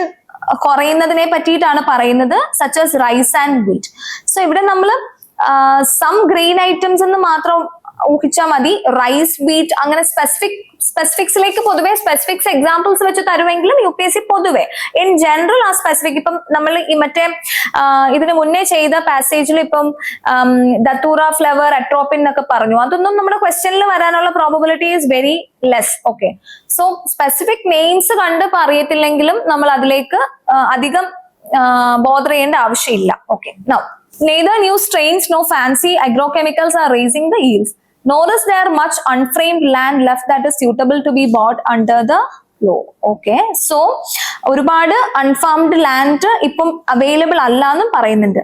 A: കുറയുന്നതിനെ പറ്റിയിട്ടാണ് പറയുന്നത്, such as rice and wheat. So ഇവിടെ നമ്മൾ some grain items എന്ന് മാത്രം ഊഹിച്ചാൽ മതി. റൈസ്, വീറ്റ് അങ്ങനെ സ്പെസിഫിക്സിലേക്ക് പൊതുവെ സ്പെസിഫിക്സ് എക്സാമ്പിൾസ് വെച്ച് തരുമെങ്കിലും UPSC പൊതുവെ ഇൻ ജനറൽ ആ സ്പെസിഫിക്, ഇപ്പം നമ്മൾ ഈ മറ്റേ ഇതിന് മുന്നേ ചെയ്ത പാസേജിൽ ഇപ്പം ദത്തൂറ, ഫ്ലവർ, അട്രോപ്പിൻ എന്നൊക്കെ പറഞ്ഞു. അതൊന്നും നമ്മുടെ ക്വസ്റ്റ്യനിൽ വരാനുള്ള probability is very less. Okay, so specific names കണ്ട് പറയത്തില്ലെങ്കിലും നമ്മൾ അതിലേക്ക് അധികം ബോധർ ചെയ്യേണ്ട ആവശ്യമില്ല. Okay, now neither new strains nor fancy agrochemicals are raising the yields, nor is there much unframed land left that is suitable to be bought under the law. Okay, so ഒരുപാട് അൺഫാംഡ് ലാൻഡ് ഇപ്പം അവൈലബിൾ അല്ല എന്നും പറയുന്നുണ്ട്.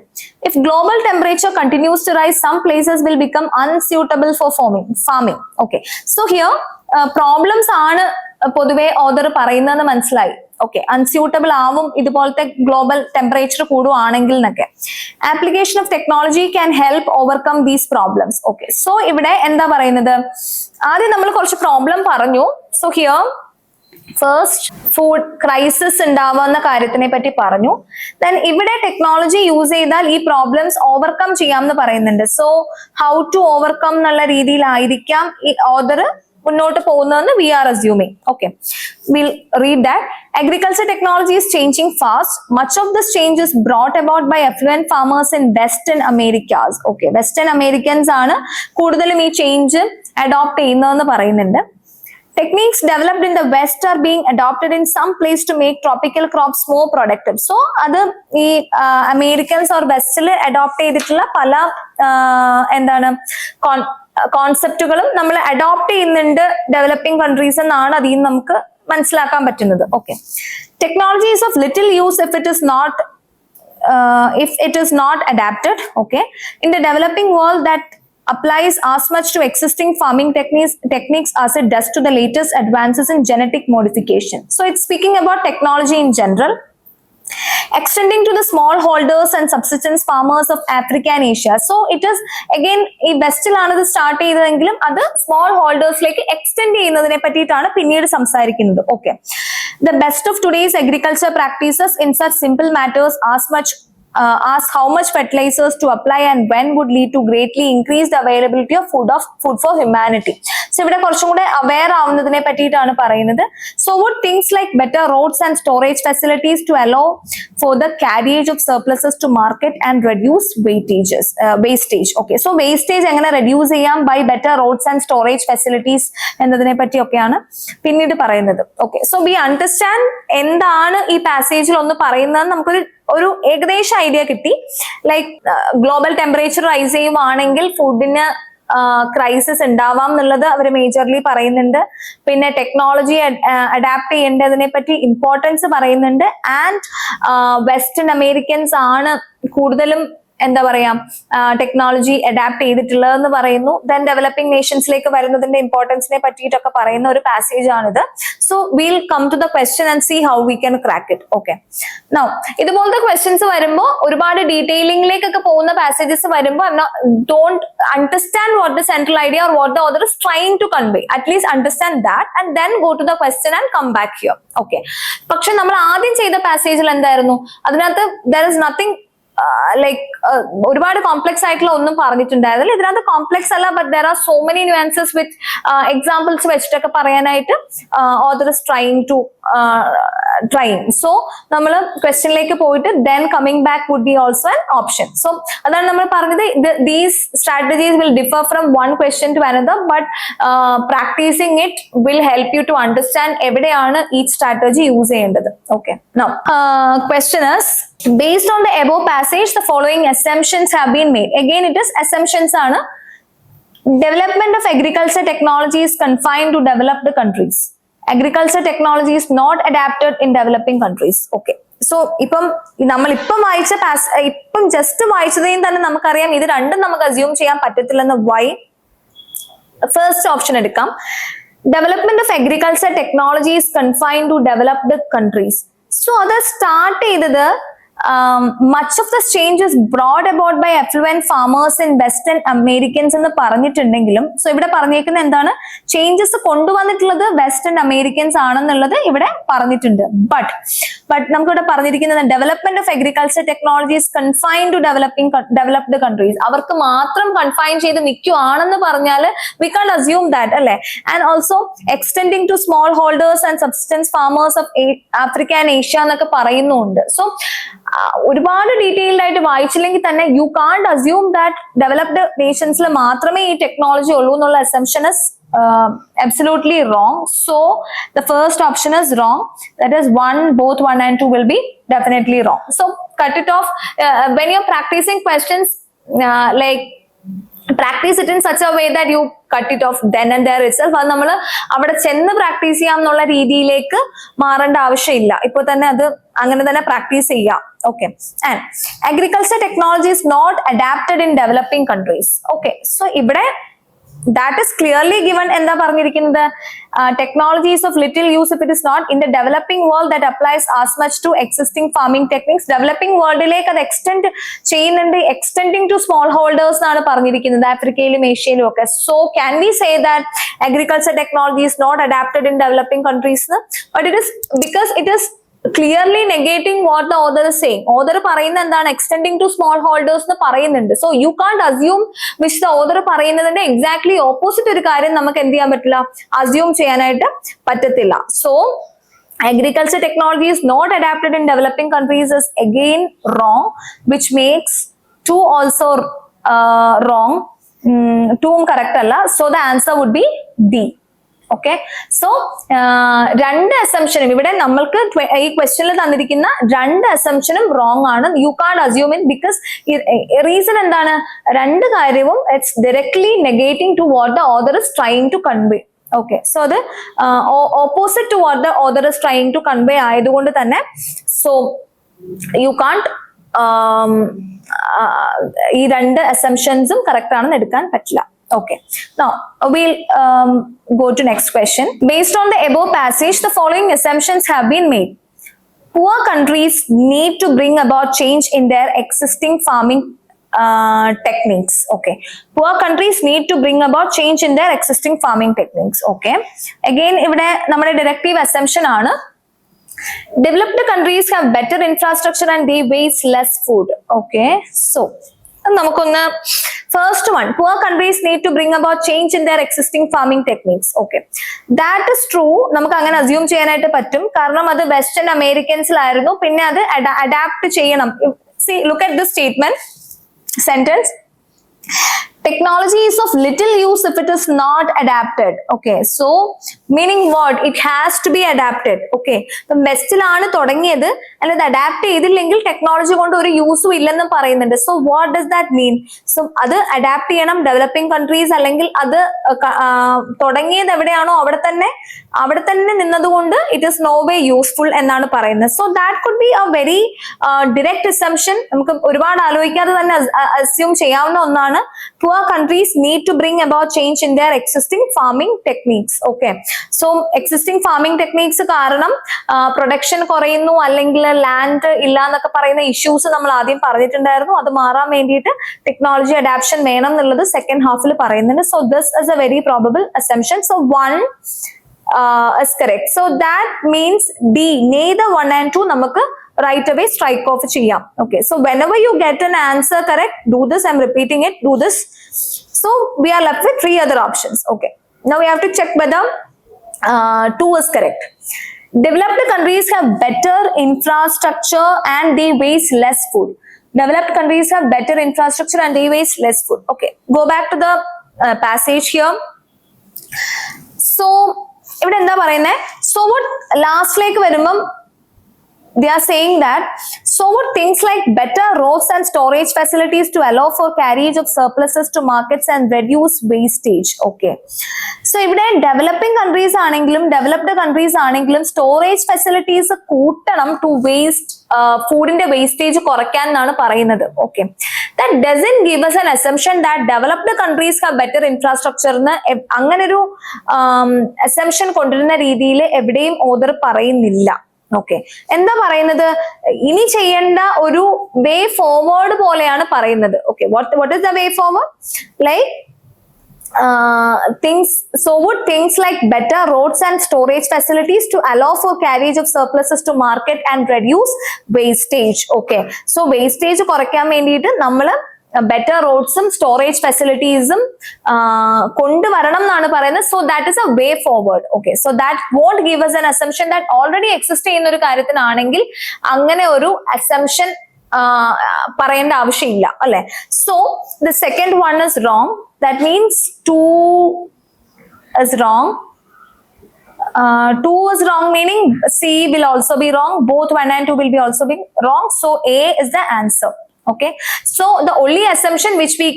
A: If global temperature continues to rise, some places will become unsuitable for farming. Okay, so here problems ആണ് പൊതുവെ ഓതർ പറയുന്നതെന്ന് മനസ്സിലായി. ഓക്കെ, അൺസ്യൂട്ടബിൾ ആവും ഇതുപോലത്തെ ഗ്ലോബൽ ടെമ്പറേച്ചർ കൂടുവാണെങ്കിൽ എന്നൊക്കെ. Application of technology can help overcome these problems. Okay, so ഇവിടെ എന്താ പറയുന്നത്, ആദ്യം നമ്മൾ കുറച്ച് പ്രോബ്ലം പറഞ്ഞു. So here first food crisis ഉണ്ടാവുന്ന കാര്യത്തിനെ പറ്റി പറഞ്ഞു. ദെൻ ഇവിടെ ടെക്നോളജി യൂസ് ചെയ്താൽ ഈ പ്രോബ്ലംസ് ഓവർകം ചെയ്യാമെന്ന് പറയുന്നുണ്ട്. സോ ഹൗ ടു ഓവർകം എന്നുള്ള രീതിയിലായിരിക്കാം ഈ ഓതർ മുന്നോട്ട് പോകുന്നതെന്ന് we are assuming. Okay, we'll read that. Agriculture technology is changing fast. Much of this change is brought about by affluent farmers in Western Americas. Okay, Western Americans ആണ് കൂടുതലും ഈ ചേഞ്ച് അഡോപ്റ്റ് ചെയ്യുന്നതെന്ന് പറയുന്നുണ്ട്. Techniques developed in the West are being adopted in some place to make tropical crops more productive. So അത് ഈ അമേരിക്കൻസ് ഓർ വെസ്റ്റിൽ അഡോപ്റ്റ് ചെയ്തിട്ടുള്ള പല എന്താണ് കോൺസെപ്റ്റുകളും നമ്മൾ അഡോപ്റ്റ് ചെയ്യുന്നുണ്ട് ഡെവലപ്പിംഗ് കൺട്രീസ് എന്നാണ് അതിൽ നിന്ന് നമുക്ക് മനസ്സിലാക്കാൻ പറ്റുന്നത്. Okay, technology is of little use if it is not adapted. Okay, in the developing world that applies as much to existing farming techniques as it does to the latest advances in genetic modification. So it's speaking about technology in general, extending to the small holders and subsistence farmers of Africa and Asia. So it is again ഈ വെസ്റ്റിലാണ് ഇത് സ്റ്റാർട്ട് ചെയ്തതെങ്കിലും അത് സ്മോൾ ഹോൾഡേഴ്സിലേക്ക് എക്സ്റ്റെൻഡ് ചെയ്യുന്നതിനെ പറ്റിയിട്ടാണ് പിന്നീട് സംസാരിക്കുന്നത്. Okay, the best of today's agriculture practices in such simple matters ask how much fertilizers to apply and when would lead to greatly increase the availability of food for humanity. So ഇവിടെ കുറച്ചും കൂടെ അവെയർ ആവുന്നതിനെ പറ്റിയിട്ടാണ് പറയുന്നത്. So would things like better roads and storage facilities to allow for the carriage of surpluses to market and reduce wastage. Okay, so wastage എങ്ങനെ reduce ചെയ്യാം by better roads and storage facilities എന്നതിനെ പറ്റിയൊക്കെയാണ് പിന്നീട് പറയുന്നത്. Okay, so we understand എന്താണ് ഈ പാസേജിൽ ഒന്ന് പറയുന്നത് നമുക്കൊരു ഏകദേശ ഐഡിയ കിട്ടി. ലൈക്ക് ഗ്ലോബൽ ടെമ്പറേച്ചർ റൈസ് ചെയ്യുവാണെങ്കിൽ ഫുഡിന് ക്രൈസിസ് ഉണ്ടാവാം എന്നുള്ളത് അവർ മേജർലി പറയുന്നുണ്ട്. പിന്നെ ടെക്നോളജി അഡാപ്റ്റ് ചെയ്യേണ്ടതിനെ പറ്റി ഇമ്പോർട്ടൻസ് പറയുന്നുണ്ട്. ആൻഡ് വെസ്റ്റേൺ അമേരിക്കൻസ് ആണ് കൂടുതലും എന്താ പറയാ ടെക്നോളജി അഡാപ്റ്റ് ചെയ്തിട്ടുള്ളതെന്ന് പറയുന്നു. ദെൻ ഡെവലപ്പിംഗ് നേഷൻസിലേക്ക് വരുന്നതിന്റെ ഇമ്പോർട്ടൻസിനെ പറ്റിയിട്ടൊക്കെ പറയുന്ന ഒരു പാസേജ് ആണിത്. So will come to the question and see how we can crack it. Okay, now ഇതുപോലത്തെ ക്വസ്റ്റ്യൻസ് വരുമ്പോൾ ഒരുപാട് ഡീറ്റെയിലിംഗിലേക്കൊക്കെ പോകുന്ന പാസേജസ് വരുമ്പോൾ don't understand what the central idea or what the author is trying to convey. At least understand that and then go to the question and come back here. Okay, പക്ഷെ നമ്മൾ ആദ്യം ചെയ്ത പാസേജിൽ എന്തായിരുന്നു, അതിനകത്ത് ദർ ഇസ് നത്തിങ് ലൈക്ക് ഒരുപാട് കോംപ്ലക്സ് ആയിട്ടുള്ള ഒന്നും പറഞ്ഞിട്ടുണ്ടായിരുന്നില്ല. ഇതിനകത്ത് കോംപ്ലക്സ് അല്ല, but there are so many nuances with examples വെച്ചിട്ടൊക്കെ പറയാനായിട്ട് ഓതർ ഇസ് ട്രൈങ്. സോ നമ്മൾ ക്വസ്റ്റ്യനിലേക്ക് പോയിട്ട് then coming back would be also an option. So അതാണ് നമ്മൾ പറഞ്ഞത്, these strategies will differ from one question to another, but practising it will help you to understand എവിടെയാണ് ഈ സ്ട്രാറ്റജി യൂസ് ചെയ്യേണ്ടത്. Okay, now question is based on the above passage the following assumptions have been made. Again it is assumptions ആണ്. Development of agriculture technology is confined to developed countries. Agriculture technology is not adapted in developing countries. Okay, so ഇപ്പം നമ്മൾ ഇപ്പം ജസ്റ്റ് വായിച്ചതിൽ തന്നെ നമുക്കറിയാം ഇത് രണ്ടും നമുക്ക് അസ്യൂം ചെയ്യാൻ പറ്റത്തില്ലെന്ന്. വൈ? ഫസ്റ്റ് ഓപ്ഷൻ എടുക്കാം. Development of agriculture technology is confined to developed countries. So അത് സ്റ്റാർട്ട് ചെയ്തത് much of the change is brought about by affluent farmers in Western Americans എന്ന് പറഞ്ഞിട്ടുണ്ടെങ്കിലും, സോ ഇവിടെ പറഞ്ഞേക്കുന്ന എന്താണ്, ചേഞ്ചസ് കൊണ്ടുവന്നിട്ടുള്ളത് വെസ്റ്റേൺ അമേരിക്കൻസ് ആണെന്നുള്ളത് ഇവിടെ പറഞ്ഞിട്ടുണ്ട്. ബട്ട് നമുക്കിവിടെ പറഞ്ഞിരിക്കുന്നത് development of agriculture technologies confine to developed countries. അവർക്ക് മാത്രം കൺഫൈൻ ചെയ്ത് നിൽക്കുവാണെന്ന് പറഞ്ഞാൽ വി കാൻ അസ്യൂം ദാറ്റ് അല്ലെ. And also extending to small holders and subsistence farmers of Africa and Asia എന്നൊക്കെ പറയുന്നുണ്ട്. സോ ഒരുപാട് ഡീറ്റെയിൽഡ് ആയിട്ട് വായിച്ചില്ലെങ്കിൽ തന്നെ യു കാണ്ട് അസ്യൂം ദാറ്റ് ഡെവലപ്ഡ് നേഷൻസിൽ മാത്രമേ ഈ ടെക്നോളജി ഉള്ളൂ എന്നുള്ള assumption is absolutely wrong. So the first option is wrong. That is both 1 and 2 will be definitely wrong. So cut it off. When you're practicing questions, like practice it in such a way that you cut it off then and there itself. അത് നമ്മൾ അവിടെ ചെന്ന് പ്രാക്ടീസ് ചെയ്യാം എന്നുള്ള രീതിയിലേക്ക് മാറേണ്ട ആവശ്യമില്ല. ഇപ്പൊ തന്നെ അത് അങ്ങനെ തന്നെ പ്രാക്ടീസ് ചെയ്യാം. Okay, and agriculture technology is not adapted in developing countries. Okay, so ഇവിടെ that is clearly given. എന്താ പറഞ്ഞിരിക്കുന്നത്, technologies of little use if it is not in the developing world that applies as much to existing farming techniques. Developing world ലേക്ക് അത് എക്സ്റ്റെൻഡ് ചെയ്യുന്നുണ്ട്, extending to small holders എന്നാണ് പറഞ്ഞിരിക്കുന്നത് ആഫ്രിക്കയിലും ഏഷ്യയിലും ഒക്കെ. So can we say that agriculture technology is not adapted in developing countries? But it is because it is clearly negating what the author is saying. Author പറയുന്നത് എന്താണ്, extending to small holders എന്ന് പറയുന്നുണ്ട്. So you can't assume which the author പറയുന്നതിന്റെ exactly opposite ഒരു കാര്യം നമുക്ക് എന്ത് ചെയ്യാൻ പറ്റില്ല, assume ചെയ്യാനായിട്ട് പറ്റത്തില്ല. So agriculture technology is not adapted in developing countries is again wrong, which makes 2 also wrong. 2 correct അല്ല. So the answer would be D. Okay, so രണ്ട് അസംപ്ഷനും ഇവിടെ നമ്മൾക്ക് ഈ ക്വസ്റ്റ്യനിൽ തന്നിരിക്കുന്ന രണ്ട് അസംപ്ഷനും റോങ് ആണ്. You can assume it because reason എന്താണ്, രണ്ട് കാര്യവും it's directly negating to what the author is trying to convey. Okay, so അത് opposite to what the author is trying to convey ആയതുകൊണ്ട് തന്നെ സോ യു കാണ്ട് ഈ രണ്ട് അസംപ്ഷൻസും കറക്റ്റ് ആണെന്ന് എടുക്കാൻ പറ്റില്ല. Okay, now we'll go to next question. Based on the above passage, the following assumptions have been made. Poor countries need to bring about change in their existing farming techniques. Okay, poor countries need to bring about change in their existing farming techniques. Okay, again ഇവിടെ നമ്മുടെ directive assumption ആണ്, developed countries have better infrastructure and they waste less food. Okay, so നമുക്കൊന്ന് first one, poor countries need to bring about change in their existing farming techniques. Okay, that is true. നമുക്ക് അങ്ങനെ അസ്യൂം ചെയ്യാനായിട്ട് പറ്റും, കാരണം അത് വെസ്റ്റേൺ അമേരിക്കൻസിലായിരുന്നു, പിന്നെ അത് അഡാപ്റ്റ് ചെയ്യണം. See, look at this statement sentence. Technology is of little use if it is not adapted. Okay, so meaning what, it has to be adapted. Okay, വെസ്റ്റിലാണ് തുടങ്ങിയത്, അല്ലാതെ അഡാപ്റ്റ് ചെയ്തില്ലെങ്കിൽ ടെക്നോളജി കൊണ്ട് ഒരു യൂസും ഇല്ലെന്ന് പറയുന്നുണ്ട്. So what does that mean? So അത് അഡാപ്റ്റ് ചെയ്യണം ഡെവലപ്പിംഗ് കൺട്രീസ്, അല്ലെങ്കിൽ അത് തുടങ്ങിയത് എവിടെയാണോ അവിടെ തന്നെ അവിടെ തന്നെ നിന്നതുകൊണ്ട് it is no way useful എന്നാണ് പറയുന്നത്. So that could be a very direct assumption. നമുക്ക് ഒരുപാട് ആലോചിക്കാതെ തന്നെ അസ്യൂം ചെയ്യാവുന്ന ഒന്നാണ്. Poor countries need to bring about change in their existing farming techniques. Okay, so existing farming techniques കാരണം പ്രൊഡക്ഷൻ കുറയുന്നു അല്ലെങ്കിൽ ലാൻഡ് ഇല്ല എന്നൊക്കെ പറയുന്ന ഇഷ്യൂസ് നമ്മൾ ആദ്യം പറഞ്ഞിട്ടുണ്ടായിരുന്നു. അത് മാറാൻ വേണ്ടിയിട്ട് ടെക്നോളജി അഡാപ്ഷൻ വേണം എന്നുള്ളത് സെക്കൻഡ് ഹാഫിൽ പറയുന്നുണ്ട്. So this is A very probable assumption. So 1 is correct. So that means D, neither 1 and 2 നമുക്ക് right away strike off ചെയ്യാം. Okay, so whenever you get an answer correct, do this. I'm repeating it, do this. So we are left with 3 other options. Okay, now we have to check whether 2 is correct. Developed countries have better infrastructure and they waste less food. Developed countries have better infrastructure and they waste less food. Okay, go back to the passage here. So ഇവിടെ എന്താ പറയുന്നത്? So what ലാസ്റ്റിലേക്ക് വരുമ്പം they are saying that so what things like better roads and storage facilities to allow for carriage of surpluses to markets and reduce wastage. Okay, so ഇവിടെ ഡെവലപ്പിംഗ് കൺട്രീസ് ആണെങ്കിലും ഡെവലപ്ഡ് കൺട്രീസ് ആണെങ്കിലും സ്റ്റോറേജ് ഫെസിലിറ്റീസ് കൂട്ടണം ടു വേസ്റ്റ് ഫുഡിന്റെ വേസ്റ്റേജ് കുറയ്ക്കാൻ എന്നാണ് പറയുന്നത്. Okay, that doesn't give us an assumption that developed countries have better infrastructure എന്ന് അങ്ങനെ ഒരു assumption കൊണ്ടുവരുന്ന രീതിയിൽ എവിടെയും ഓതർ പറയുന്നില്ല. ഓക്കെ, എന്താ പറയുന്നത്? ഇനി ചെയ്യേണ്ട ഒരു വേ ഫോർവേഡ് പോലെയാണ് പറയുന്നത്. Okay, what is the way forward? Like things like better roads and storage facilities to allow for carriage of surpluses to market and reduce wastage. Okay, so wastage കുറയ്ക്കാൻ വേണ്ടിയിട്ട് നമ്മൾ ബെറ്റർ റോഡ്സും സ്റ്റോറേജ് ഫെസിലിറ്റീസും കൊണ്ടുവരണം എന്നാണ് പറയുന്നത്. So that is a way forward. Okay, so that won't give us an assumption that already exist ചെയ്യുന്ന ഒരു കാര്യത്തിനാണെങ്കിൽ അങ്ങനെ ഒരു അസംഷൻ പറയേണ്ട ആവശ്യമില്ല അല്ലെ. So the second one is wrong. That means 2 is wrong. 2 is wrong, meaning C will also be wrong. Both 1 and 2 will be also be wrong. So A is the answer. Okay, so the only assumption which we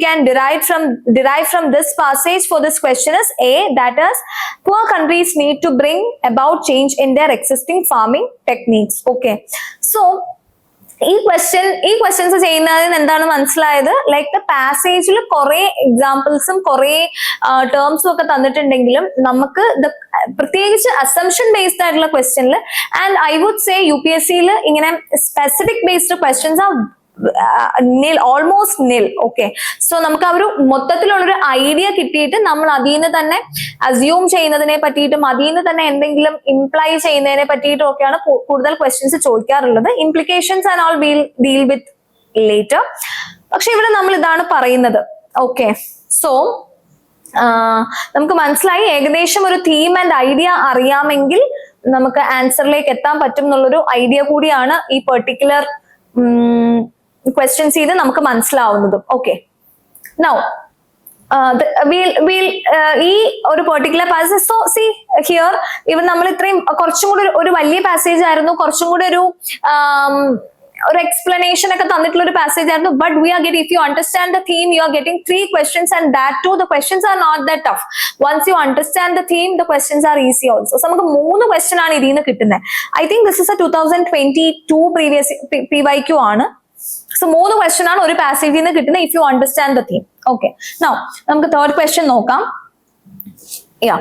A: can derive from this passage for this question is A, that is poor countries need to bring about change in their existing farming techniques. Okay, so ഈ ക്വസ്റ്റ്യൻസ് ചെയ്യുന്നതിന് എന്താണ് മനസ്സിലായത്? ലൈക്ക് ദ പാസേജിൽ കുറെ എക്സാമ്പിൾസും കുറെ ടേംസും ഒക്കെ തന്നിട്ടുണ്ടെങ്കിലും നമുക്ക് പ്രത്യേകിച്ച് അസംഷൻ ബേസ്ഡ് ആയിട്ടുള്ള ക്വസ്റ്റ്യനിൽ ആൻഡ് ഐ വുഡ് സേ UPSCയിൽ ഇങ്ങനെ സ്പെസിഫിക് ബേസ്ഡ് ക്വസ്റ്റ്യൻസ് ആ nil, almost nil. Okay, so നമുക്ക് ആ ഒരു മൊത്തത്തിലുള്ളൊരു ഐഡിയ കിട്ടിയിട്ട് നമ്മൾ അതിൽ നിന്ന് തന്നെ അസ്യൂം ചെയ്യുന്നതിനെ പറ്റിയിട്ടും അതിൽ നിന്ന് തന്നെ എന്തെങ്കിലും ഇംപ്ലൈ ചെയ്യുന്നതിനെ പറ്റിയിട്ടും ഒക്കെയാണ് കൂടുതൽ ക്വസ്റ്റ്യൻസ് ചോദിക്കാറുള്ളത്. Implications and all will deal with later. പക്ഷെ ഇവിടെ നമ്മൾ ഇതാണ് പറയുന്നത്. ഓക്കെ, സോ നമുക്ക് മനസ്സിലായി ഏകദേശം ഒരു തീം ആൻഡ് ഐഡിയ അറിയാമെങ്കിൽ നമുക്ക് ആൻസറിലേക്ക് എത്താൻ പറ്റും എന്നുള്ളൊരു ഐഡിയ കൂടിയാണ് ഈ പെർട്ടിക്കുലർ ക്വസ്റ്റ്യൻസ് ചെയ്ത് നമുക്ക് മനസ്സിലാവുന്നതും. ഓക്കെ, നൗ ഈ ഒരു particular passage. So C here ഇവൻ നമ്മൾ ഇത്രയും കുറച്ചും കൂടി ഒരു വലിയ പാസേജ് ആയിരുന്നു, കുറച്ചും കൂടി ഒരു എക്സ്പ്ലനേഷൻ ഒക്കെ തന്നിട്ടുള്ള ഒരു പാസേജ് ആയിരുന്നു. But we are getting, if you understand the theme, you are getting 3 questions and that too the questions are not that tough. Once you understand the theme, the questions are easy also. So നമുക്ക് 3 question ആണ് ഇതിൽ നിന്ന് കിട്ടുന്നത്. I think this is a 2022 previous PYQ ആണ്. So 3 question ആണ് ഒരു പാസേജിൽ നിന്ന് കിട്ടുന്നത് if you understand the theme. Okay, now നമുക്ക് third question നോക്കാം. Yeah,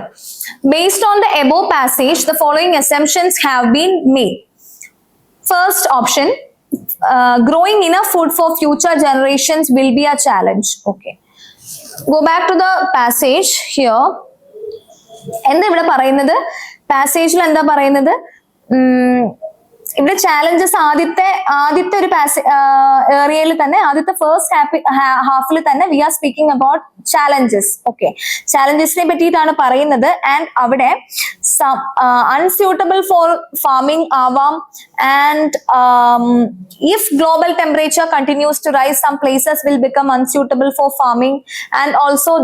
A: based on the above passage, the following assumptions have been made. First option, growing enough food for future generations will be a challenge. Okay, go back to the passage here. എന്താ ഇവിടെ പറയുന്നത്? പാസേജിൽ എന്താ പറയുന്നത്? ഇവിടെ ചാലഞ്ചസ് ആദ്യത്തെ ഒരു ഏരിയയിൽ തന്നെ, ആദ്യത്തെ ഫസ്റ്റ് ഹാഫിൽ തന്നെ we are speaking about challenges. Okay, ചാലഞ്ചസിനെ പറ്റിയിട്ടാണ് പറയുന്നത്. ആൻഡ് അവിടെ അൺസ്യൂട്ടബിൾ ഫോർ ഫാമിംഗ് ആവാം. And if global temperature continues to rise, some places will become unsuitable for farming. And also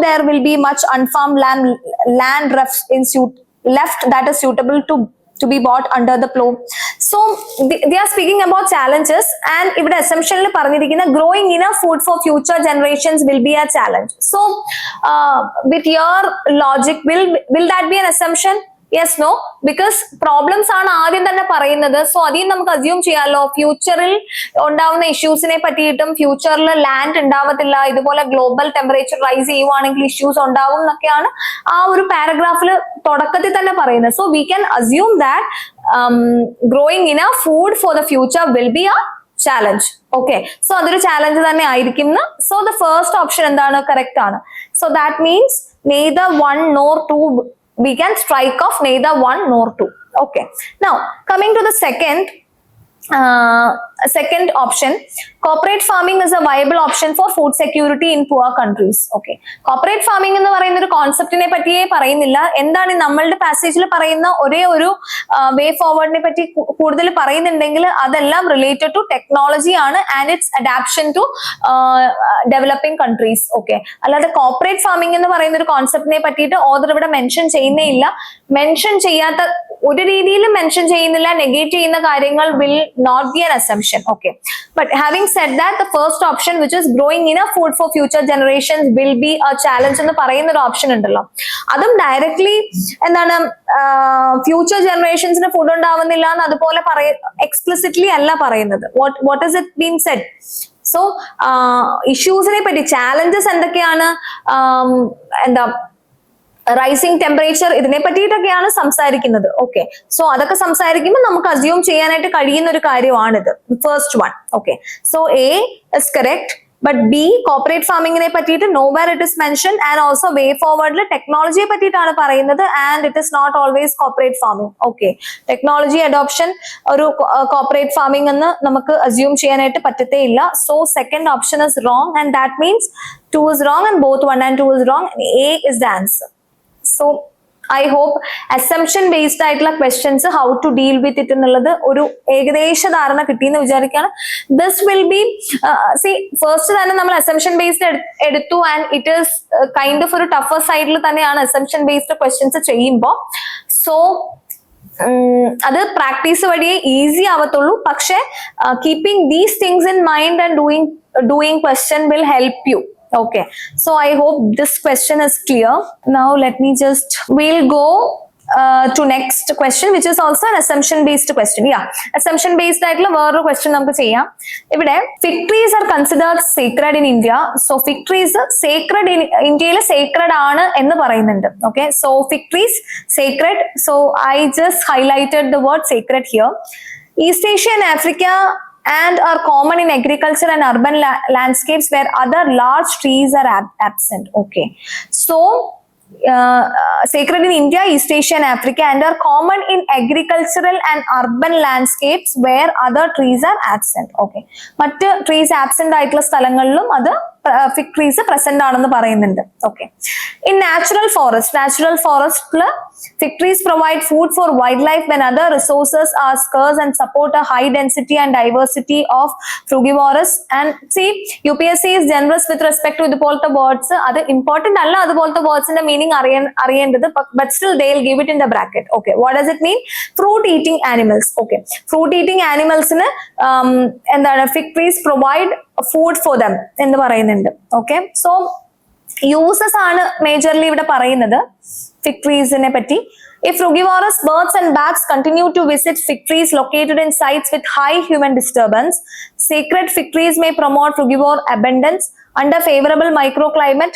A: there will be much unfarmed land left that is suitable to to be bought under the plow. So they are speaking about challenges, and ഇവിടെ assumptionൽ പറഞ്ഞിരിക്കുന്ന growing enough food for future generations will be a challenge. So with your logic, will that be an assumption? Yes, no, because problems ആണ് ആദ്യം തന്നെ പറയുന്നത്. സോ അതിൽ നമുക്ക് അസ്യൂം ചെയ്യാമല്ലോ ഫ്യൂച്ചറിൽ ഉണ്ടാവുന്ന ഇഷ്യൂസിനെ പറ്റിയിട്ടും ഫ്യൂച്ചറിൽ ലാൻഡ് ഉണ്ടാവത്തില്ല, ഇതുപോലെ ഗ്ലോബൽ ടെമ്പറേച്ചർ റൈസ് ചെയ്യുവാണെങ്കിൽ ഇഷ്യൂസ് ഉണ്ടാവും എന്നൊക്കെയാണ് ആ ഒരു പാരഗ്രാഫിൽ തുടക്കത്തിൽ തന്നെ പറയുന്നത്. So we can assume that growing in A food for the future will be A challenge. Okay, so അതൊരു ചാലഞ്ച് തന്നെ ആയിരിക്കും. സോ ദ ഫസ്റ്റ് ഓപ്ഷൻ എന്താണ്? കറക്റ്റ് ആണ്. So that means neither 1 nor 2, we can strike off neither 1 nor 2. Okay, now coming to the second option, corporate farming is a viable option for food security in poor countries. Okay, corporate farming എന്ന് പറയുന്ന ഒരു കോൺസെപ്റ്റിനെ പറ്റിയേ പറയുന്നില്ല. എന്താണ് നമ്മളുടെ പാസേജിൽ പറയുന്ന ഒരേ ഒരു വേ ഫോർവേഡിനെ പറ്റി കൂടുതൽ പറയുന്നുണ്ടെങ്കിൽ അതെല്ലാം റിലേറ്റഡ് ടു ടെക്നോളജി ആണ് and it's adaption to developing countries. Okay, അല്ലാതെ കോർപ്പറേറ്റ് ഫാമിംഗ് എന്ന് പറയുന്ന ഒരു കോൺസെപ്റ്റിനെ പറ്റിയിട്ട് ഓദർ ഇവിടെ മെൻഷൻ ചെയ്യുന്നേ ഇല്ല. മെൻഷൻ ചെയ്യാത്ത ഒരു രീതിയിലും മെൻഷൻ ചെയ്യുന്നില്ല. നെഗേറ്റ് ചെയ്യുന്ന കാര്യങ്ങൾ will not be an assumption. Okay, but having said that, the first option, which is growing enough food for future generations, will be a challenge എന്ന് പറയുന്ന ഒരു ഓപ്ഷൻ ഉണ്ടല്ലോ, അതും ഡയറക്ട്ലി എന്താണ് ഫ്യൂച്ചർ ജനറേഷൻസിന് ഫുഡ് ഉണ്ടാവുന്നില്ല എന്ന് അതുപോലെ എക്സ്പ്ലിസിറ്റ്ലി അല്ല പറയുന്നത്. what is it being said? So ഇഷ്യൂസിനെ പറ്റി ചാലഞ്ചസ് എന്തൊക്കെയാണ്, എന്താ റൈസിംഗ് ടെമ്പറേച്ചർ, ഇതിനെ പറ്റിയിട്ടൊക്കെയാണ് സംസാരിക്കുന്നത്. ഓക്കെ, സോ അതൊക്കെ സംസാരിക്കുമ്പോൾ നമുക്ക് അസ്യൂം ചെയ്യാനായിട്ട് കഴിയുന്ന ഒരു കാര്യമാണിത്, first one. Okay, so A is correct, but B corporate ഫാമിങ്ങിനെ പറ്റിയിട്ട് nowhere it is mention, and also way ഫോർവേഡിൽ ടെക്നോളജിയെ പറ്റിയിട്ടാണ് പറയുന്നത്, and it is not always corporate farming. Okay, technology adoption ഒരു കോർപ്പറേറ്റ് ഫാമിംഗ് എന്ന് നമുക്ക് അസ്യൂം ചെയ്യാനായിട്ട് പറ്റത്തേ ഇല്ല. So second option is wrong, and that means 2 is wrong and both 1 and 2 is wrong. A is the answer. So I hope assumption based ആയിട്ടുള്ള questions how to deal with it എന്നുള്ളത് ഒരു ഏകദേശ ധാരണ കിട്ടിയെന്ന് വിചാരിക്കുകയാണ്. ദിസ് വിൽ ബി ഫസ്റ്റ് തന്നെ നമ്മൾ അസംഷൻ ബേസ്ഡ് എടുത്തു, and it is kind of ഒരു ടഫർ സൈഡിൽ തന്നെയാണ് അസംഷൻ ബേസ്ഡ് ക്വസ്റ്റ്യൻസ് ചെയ്യുമ്പോൾ. സോ അത് പ്രാക്ടീസ് വഴിയേ ഈസി ആവത്തുള്ളൂ. പക്ഷെ keeping these things in mind and doing question will help U. Okay, so I hope this question is clear. Now let me we'll go to next question, which is also an assumption based question. Yeah, assumption based ആയിട്ടുള്ള വേറൊരു ക്വസ്റ്റ്യൻ നമുക്ക് ചെയ്യാം. ഇവിടെ fig trees are considered sacred in India. So fig trees sacred in ഇന്ത്യയിൽ sacred ആണ് എന്ന് പറയുന്നുണ്ട്. Okay, so fig trees sacred. So I just highlighted the word sacred here. East Asia and Africa and are common in agriculture and urban landscapes where other large trees are absent. Okay, so sacred in India, East Asia and Africa, and are common in agricultural and urban landscapes where other trees are absent. Okay, മറ്റ് trees absent ആയിട്ടുള്ള സ്ഥലങ്ങളിലും അത് fig trees present ആണെന്ന് പറയുന്നുണ്ട്. Okay, in natural forest fig trees provide food for wildlife when other resources are scarce and support a high density and diversity of frugivorous. And see, UPSC is generous with respect to ഇതുപോലത്തെ words. അത് important അല്ല അതുപോലത്തെ wordsന്റെ meaning അറിയേണ്ടത്, but still they'll give it in the bracket. Okay, what does it mean? Fruit eating animals. Okay, fruit eating animalsന് എന്താണ് fig trees provide food for them എന്ന് പറയുന്നുണ്ട്. Okay, so യൂസസ് ആണ് മേജർലി ഇവിടെ പറയുന്നത് fig trees നെ പറ്റി. If frugivorous birds and bats continue to visit fig trees located in sites with high human disturbance, sacred fig trees may promote frugivore abundance. Under favorable microclimate,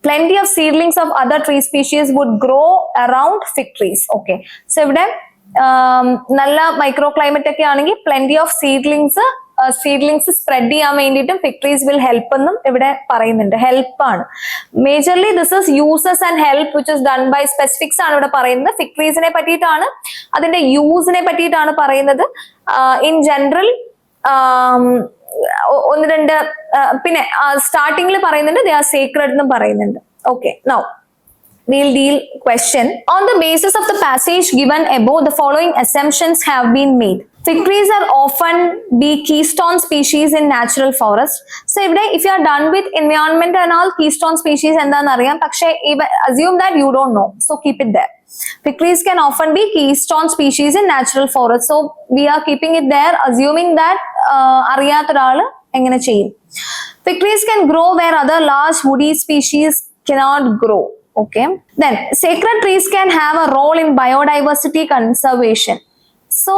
A: plenty of seedlings of other tree species would grow around fig trees. Okay, so ഇവിടെ നല്ല മൈക്രോക്ലൈമറ്റ് ഒക്കെ ആണെങ്കിൽ plenty of seedlings സ്പ്രെഡ് ചെയ്യാൻ വേണ്ടിയിട്ടും fig trees will help എന്നും ഇവിടെ പറയുന്നുണ്ട്. ഹെൽപ്പ് ആണ് majorly. This is uses and help which is done by specifics ആണ് ഇവിടെ പറയുന്നത്. fig treesനെ പറ്റിയിട്ടാണ്, അതിന്റെ യൂസിനെ പറ്റിയിട്ടാണ് പറയുന്നത്. ഇൻ ജനറൽ ഒന്ന് രണ്ട് പിന്നെ സ്റ്റാർട്ടിങ്ങിൽ പറയുന്നുണ്ട് they are sacred എന്നും പറയുന്നുണ്ട്. Okay, now we'll deal question. On the basis of the passage given above, the following assumptions have been made. Fig trees are often be keystone species in natural forest. So if you are done with environment and all, keystone species എന്താണെന്ന് അറിയാം, പക്ഷേ assume that you don't know, so keep it there. Fig trees can often be keystone species in natural forest. So we are keeping it there, assuming that അറിയാത്ത ഒരാള് എങ്ങനെ ചെയ്യും. Fig trees can grow where other large woody species cannot grow. Okay. Then sacred trees can have a role in biodiversity conservation. So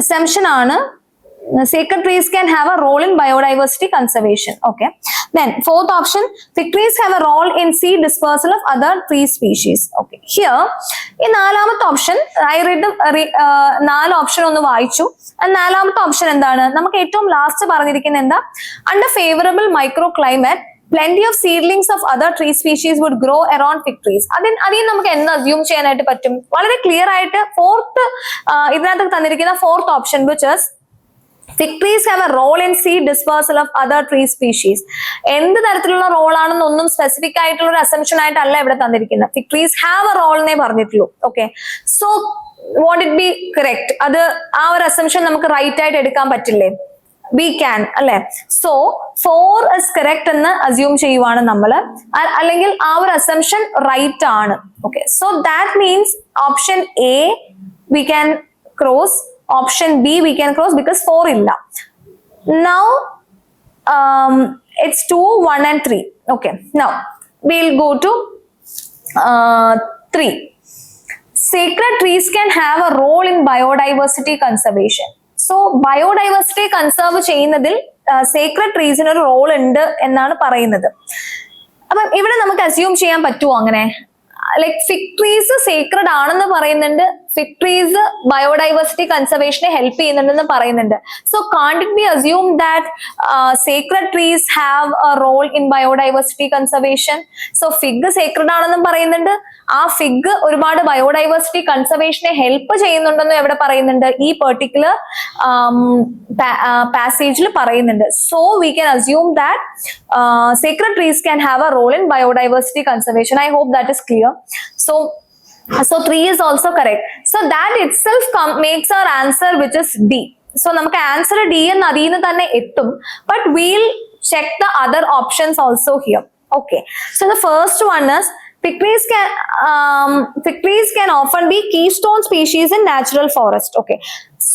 A: assumption ആണ് sacred trees can have a role in biodiversity conservation. Okay. Then fourth option, fig trees have a role in seed dispersal of other tree species. Okay. Here in നാലാമത്തെ ഓപ്ഷൻ I read നാല് ഓപ്ഷൻ ഒന്ന് വായിച്ചു. നാലാമത്തെ ഓപ്ഷൻ എന്താണ്? നമുക്ക് ഏറ്റവും ലാസ്റ്റ് പറഞ്ഞിരിക്കുന്നത് എന്താ? Under favorable microclimate, plenty of seedlings of other tree species would grow around fig trees. അതിൽ നമുക്ക് എന്ത് അസ്യൂം ചെയ്യാനായിട്ട് പറ്റും? വളരെ ക്ലിയർ ആയിട്ട് ഫോർത്ത് ഇതിനകത്ത് തന്നിരിക്കുന്ന fourth option which is fig trees have a role in seed dispersal of other tree species. എന്ത് തരത്തിലുള്ള റോൾ ആണെന്നൊന്നും സ്പെസിഫിക് ആയിട്ടുള്ള ഒരു അസംഷൻ ആയിട്ടല്ല ഇവിടെ തന്നിരിക്കുന്നത്. fig trees have a role എന്നേ പറഞ്ഞിട്ടുള്ളൂ. Okay, so won't it be correct? അത് ആ ഒരു അസംഷൻ നമുക്ക് റൈറ്റ് ആയിട്ട് എടുക്കാൻ പറ്റില്ലേ? we can, അല്ലെ? സോ 4 is correct എന്ന് അസ്യൂം ചെയ്യുവാണ് നമ്മൾ, അല്ലെങ്കിൽ ആ ഒരു അസംഷൻ റൈറ്റ് ആണ്. Okay, so that means option A we can cross, option B we can cross because 4 illa. Now it's 2, 1 and 3. Okay, now we'll go to 3. Sacred trees can have a role in biodiversity conservation. So biodiversity conserve ചെയ്യുന്നതിൽ sacred treesന് ഒരു റോൾ ഉണ്ട് എന്നാണ് പറയുന്നത്. അപ്പം ഇവിടെ നമുക്ക് അസ്യൂം ചെയ്യാൻ പറ്റുമോ അങ്ങനെ? ലൈക് ഫിഗ് ട്രീസ് സേക്രഡ് ആണെന്ന് പറയുന്നുണ്ട്, ഫിഗ് ട്രീസ് ബയോഡൈവേഴ്സിറ്റി കൺസർവേഷനെ ഹെൽപ്പ് ചെയ്യുന്നുണ്ടെന്ന് പറയുന്നുണ്ട്. So can't it be assume that sacred trees have a role in biodiversity conservation? So fig sacred ആണെന്നും പറയുന്നുണ്ട്, ആ ഫിഗ് ഒരുപാട് ബയോഡൈവേഴ്സിറ്റി കൺസർവേഷനെ ഹെൽപ്പ് ചെയ്യുന്നുണ്ടെന്നും എവിടെ പറയുന്നുണ്ട്? ഈ പെർട്ടിക്കുലർ പാസേജിൽ പറയുന്നുണ്ട്. So we can assume that sacred trees can have a role in biodiversity conservation. I hope that is clear. So 3 is also correct. So that itself makes our answer which is D. So നമുക്ക് ആൻസർ D എന്ന് അതിന് തന്നെ എത്തും, but we'll check the other options also here. Okay, so the first one is fig trees can often be keystone species in natural forest. Okay,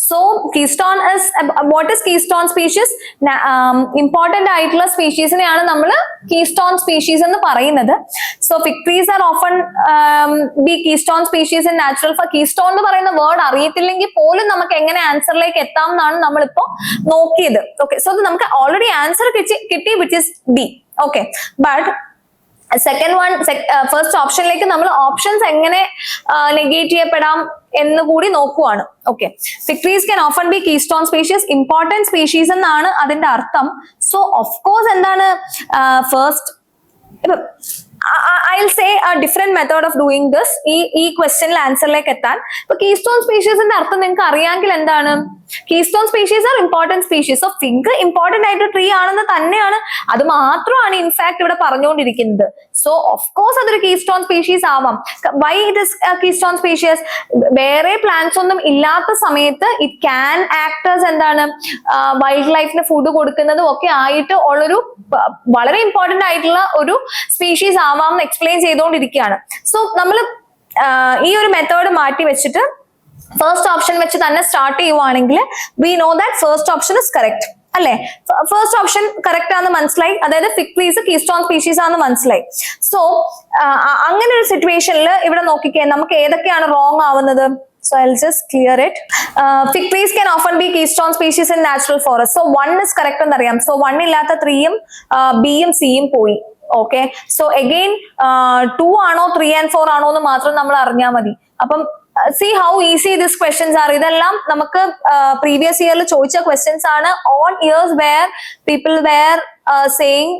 A: so keystone is what is keystone species? Important ആയിട്ടുള്ള സ്പീഷീസിനെയാണ് നമ്മൾ keystone species എന്ന് പറയുന്നത്. So fig trees are often be keystone species in natural forest. keystone എന്ന് പറയുന്ന വേർഡ് അറിയത്തില്ലെങ്കിൽ പോലും നമുക്ക് എങ്ങനെ ആൻസറിലേക്ക് എത്താം എന്നാണ് നമ്മളിപ്പോ നോക്കിയത്. ഓക്കെ, സോ നമുക്ക് ഓൾറെഡി ആൻസർ കിട്ടി which is D. Okay, but second one, first ഓപ്ഷനിലേക്ക് നമ്മൾ ഓപ്ഷൻസ് എങ്ങനെ നെഗേറ്റ് ചെയ്യപ്പെടാം എന്ന് കൂടി നോക്കുവാണ്. Okay, fig trees can often be keystone species, important species എന്നാണ് അതിന്റെ അർത്ഥം. സോ ഓഫ് കോഴ്സ് എന്താണ് first, I'll say a different method of doing this. ഈ ക്വസ്റ്റ്യനിൽ ആൻസറിലേക്ക് എത്താൻ ഇപ്പൊ കീസ്റ്റോൺ സ്പീഷീസിന്റെ അർത്ഥം നിങ്ങൾക്ക് അറിയാമെങ്കിൽ എന്താണ്? Keystone species R important species. Of fig important ആയിട്ട് ട്രീ ആണെന്ന് തന്നെയാണ്, അത് മാത്രമാണ് ഇൻഫാക്ട് ഇവിടെ പറഞ്ഞുകൊണ്ടിരിക്കുന്നത്. സോ ഓഫ് കോഴ്സ് അതൊരു കീസ്റ്റോൺ സ്പീഷീസ് ആവാം. Why it is keystone species? വേറെ പ്ലാന്റ്സ് ഒന്നും ഇല്ലാത്ത സമയത്ത് ഇറ്റ് ക്യാൻ ആക്ടേഴ്സ് എന്താണ് വൈൽഡ് ലൈഫിന് ഫുഡ് കൊടുക്കുന്നതും ഒക്കെ ആയിട്ട് ഉള്ളൊരു വളരെ ഇമ്പോർട്ടന്റ് ആയിട്ടുള്ള ഒരു സ്പീഷീസ് ആവാം എന്ന് എക്സ്പ്ലെയിൻ ചെയ്തുകൊണ്ടിരിക്കുകയാണ്. സോ നമ്മൾ ഈ ഒരു മെത്തേഡ് മാറ്റി വെച്ചിട്ട് ഫസ്റ്റ് ഓപ്ഷൻ വെച്ച് തന്നെ സ്റ്റാർട്ട് ചെയ്യുവാണെങ്കിൽ we know that first option is correct, അല്ലെ? ഫസ്റ്റ് ഓപ്ഷൻ കറക്റ്റ് ആണെന്ന് മനസ്സിലായി, അതായത് ഫിഗ് ട്രീസ് കീസ്റ്റോൺ സ്പീഷീസ് ആണെന്ന് മനസ്സിലായി. സോ അങ്ങനെ ഒരു സിറ്റുവേഷനിൽ ഇവിടെ നോക്കിക്കേ, നമുക്ക് ഏതൊക്കെയാണ് റോങ് ആവുന്നത്? So I'll just clear it. Fig trees can often be keystone species in natural forest. So 1 is correct എന്നറിയാം. So 1 ഇല്ലാത്ത 3യും ബിയും സിയും പോയി. ഓക്കെ, സോ അഗെയിൻ 2 ആണോ 3 and 4 ആണോ എന്ന് മാത്രം നമ്മൾ അറിഞ്ഞാൽ മതി. അപ്പം see how easy these questions are. ഇതെല്ലാം നമുക്ക് previous yearൽ ചോദിച്ച questions ആണ് on years where people were saying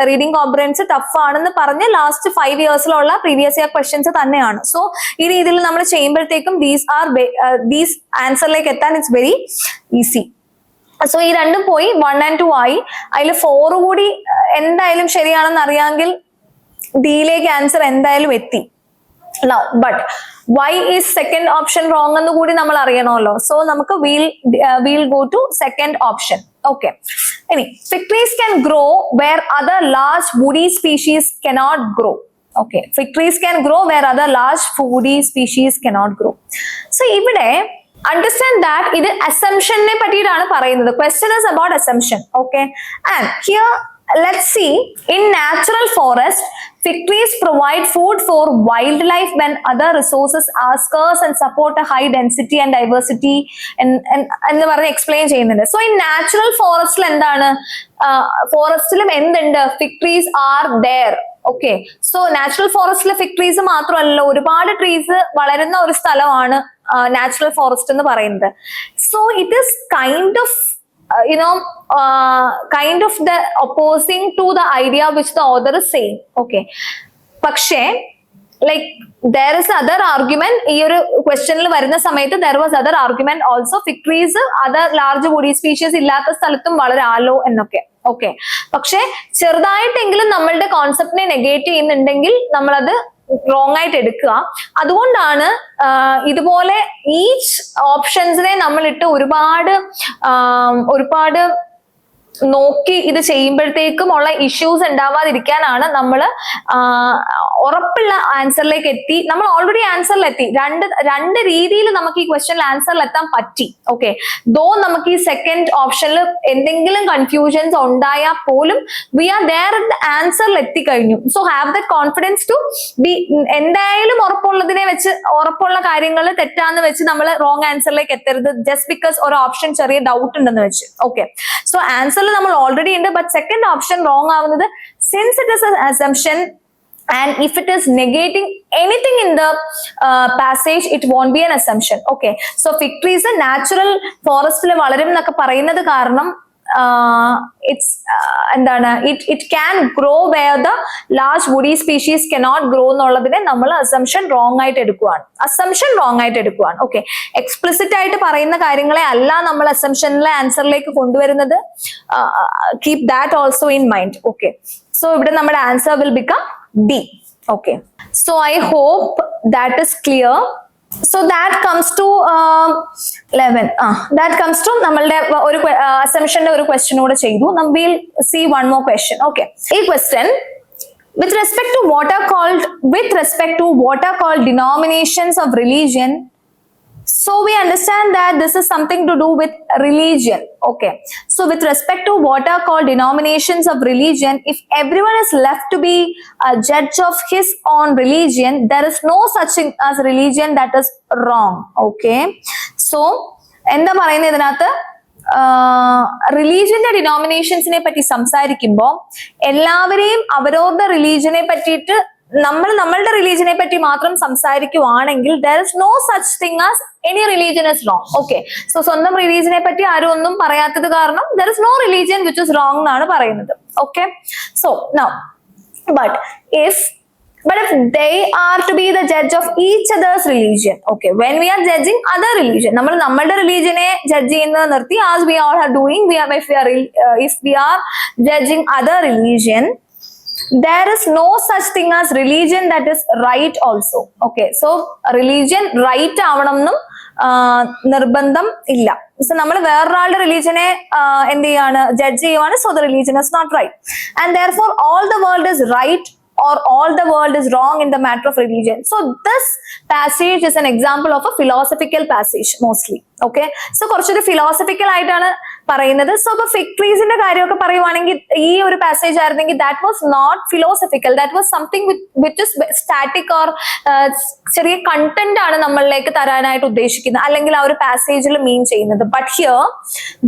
A: reading comprehension tough ആണെന്ന് പറഞ്ഞ് ലാസ്റ്റ് 5 yearsലുള്ള previous year questions തന്നെയാണ്. സോ ഈ രീതിയിൽ നമ്മൾ ചെയ്യുമ്പോഴത്തേക്കും these ആൻസറിലേക്ക് എത്താൻ it's very easy. സോ ഈ രണ്ടും പോയി, 1 and 2 ആയി. അതിൽ 4 കൂടി എന്തായാലും ശരിയാണെന്ന് അറിയാമെങ്കിൽ ഡിയിലേക്ക് ആൻസർ എന്തായാലും എത്തി. Now, but why is second option wrong എന്ന് കൂടി നമ്മൾ അറിയണമല്ലോ. സോ നമുക്ക് we'll go to second option. Okay, ഇനി fig trees can grow where other large woody species cannot grow. Okay, fig trees can grow where other large woody species cannot grow. So ഇവിടെ understand that ഇത് assumption നെ പറ്റിയിട്ടാണ് പറയുന്നത്. Question is about assumption. Okay, and here let's see, in natural forest fig trees provide food for wildlife when other resources are scarce and support a high density and diversity എന്ന് പറഞ്ഞ് എക്സ്പ്ലെയിൻ ചെയ്യുന്നുണ്ട്. സോ in natural forestൽ എന്താണ്, ഫോറസ്റ്റിലും എന്തുണ്ട്, fig trees are there. Okay, so natural ഫോറസ്റ്റിലെ ഫിഗ് ട്രീസ് മാത്രമല്ല, ഒരുപാട് ട്രീസ് വളരുന്ന ഒരു സ്ഥലമാണ് നാച്ചുറൽ ഫോറസ്റ്റ് എന്ന് പറയുന്നത്. So it is kind of kind of the opposing to the idea which the author is saying. Okay, പക്ഷേ like there is other argument ഈ ഒരു ക്വസ്റ്റ്യനിൽ വരുന്ന സമയത്ത് there was other argument also, fig trees other large woody species ഇല്ലാത്ത സ്ഥലത്തും വളരാലോ എന്നൊക്കെ. ഓക്കെ, പക്ഷെ ചെറുതായിട്ടെങ്കിലും നമ്മളുടെ കോൺസെപ്റ്റിനെ നെഗേറ്റ് ചെയ്യുന്നുണ്ടെങ്കിൽ നമ്മളത് റോങ് ആയിട്ട് എടുക്കുക. അതുകൊണ്ടാണ് ഇതുപോലെ ഈച്ച് ഓപ്ഷൻസിനെ നമ്മളിട്ട് ഒരുപാട് നോക്കി ഇത് ചെയ്യുമ്പോഴത്തേക്കും ഉള്ള ഇഷ്യൂസ് ഉണ്ടാവാതിരിക്കാനാണ് നമ്മൾ ഉറപ്പുള്ള ആൻസറിലേക്ക് എത്തി. നമ്മൾ ഓൾറെഡി ആൻസറിലെത്തി, രണ്ട് രീതിയിൽ നമുക്ക് ഈ ക്വസ്റ്റ്യനിൽ ആൻസറിൽ എത്താൻ പറ്റി. ഓക്കെ, ദോ നമുക്ക് ഈ സെക്കൻഡ് ഓപ്ഷനിൽ എന്തെങ്കിലും കൺഫ്യൂഷൻസ് ഉണ്ടായാൽ പോലും we are there at the ആൻസറിൽ എത്തിക്കഴിഞ്ഞു. So have the confidence to be, എന്തായാലും ഉറപ്പുള്ള കാര്യങ്ങൾ തെറ്റാന്ന് വെച്ച് നമ്മൾ റോങ് ആൻസറിലേക്ക് എത്തരുത്, ജസ്റ്റ് ബിക്കോസ് ഒരു ഓപ്ഷൻ ചെറിയ ഡൗട്ട് ഉണ്ടെന്ന് വെച്ച്. ഓക്കെ, സോ ആൻസർ നമ്മൾ ഓൾറെഡി ഉണ്ട്, ബട്ട് സെക്കൻഡ് ഓപ്ഷൻ റോങ് ആവുന്നത് since it is an assumption and if it is negating anything in the passage, it won't be an assumption. Okay, so fig trees natural forest ൽ വളരും എന്നൊക്കെ പറയുന്നത് കാരണം it's എന്താണ്, it can grow where the large woody species cannot grow എന്നുള്ളതിനെ നമ്മൾ assumption wrong ആയിട്ട് എടുക്കുവാണ്. ഓക്കെ, എക്സ്പ്ലിസിറ്റ് ആയിട്ട് പറയുന്ന കാര്യങ്ങളെ അല്ല നമ്മൾ assumptionലെ ആൻസറിലേക്ക് കൊണ്ടുവരുന്നത്. Keep that also in mind. Okay, so ഇവിടെ നമ്മുടെ answer will become D. Okay, so I hope that is clear. So that comes to 11. That comes to നമ്മളുടെ ഒരു assumptionന്റെ ഒരു question കൂടെ ചെയ്തു. We'll see one more question. Okay, ഈ question with respect to what are called denominations of religion. So we understand that this is something to do with religion. Okay, so with respect to what are called denominations of religion, if everyone is left to be a judge of his own religion, there is no such thing as religion, that is wrong. Okay, so എന്താ പറയുന്നത് ഇതിനകത്ത്, റിലീജിയന്റെ ഡിനോമിനേഷൻസിനെ പറ്റി സംസാരിക്കുമ്പോൾ എല്ലാവരെയും അവരവരുടെ റിലീജിയനെ പറ്റിയിട്ട് നമ്മളുടെ റിലീജിയനെ പറ്റി മാത്രം സംസാരിക്കുവാണെങ്കിൽ there is no such thing as any religion is wrong. Okay, so സ്വന്തം റിലീജിയനെ പറ്റി ആരും ഒന്നും പറയാത്തത് കാരണം there is no religion which is wrong എന്നാണ് പറയുന്നത്. Okay, so now but if they are to be the judge of each other's religion. Okay, when we are judging other religion, നമ്മളുടെ റിലീജിയനെ ജഡ്ജ് ചെയ്യുന്നത് നിർത്തി, as we all are doing, if we are judging other religion, there is no such thing as religion that is right also. Okay, so religion right ആവണമെന്നും നിർബന്ധം ഇല്ല. സോ നമ്മൾ വേറൊരാളുടെ റിലീജിയനെ എന്ത് ചെയ്യാണ്, ജഡ്ജ് ചെയ്യുവാണ്. So the religion is not right and therefore all the world is right or all the world is wrong in the matter of religion. So this passage is an example of a philosophical passage mostly. Okay, so കുറച്ചൊരു ഫിലോസഫിക്കൽ ആയിട്ടാണ് പറയുന്നത്. സോ ഇപ്പൊ ഫിഗ് ട്രീസിന്റെ കാര്യമൊക്കെ പറയുവാണെങ്കിൽ ഈ ഒരു പാസേജ് ആയിരുന്നെങ്കിൽ that was not philosophical, that was something which is static or ചെറിയ കണ്ടന്റ് ആണ് നമ്മളിലേക്ക് തരാനായിട്ട് ഉദ്ദേശിക്കുന്നത്, അല്ലെങ്കിൽ ആ ഒരു പാസേജിൽ മീൻ ചെയ്യുന്നത്. But here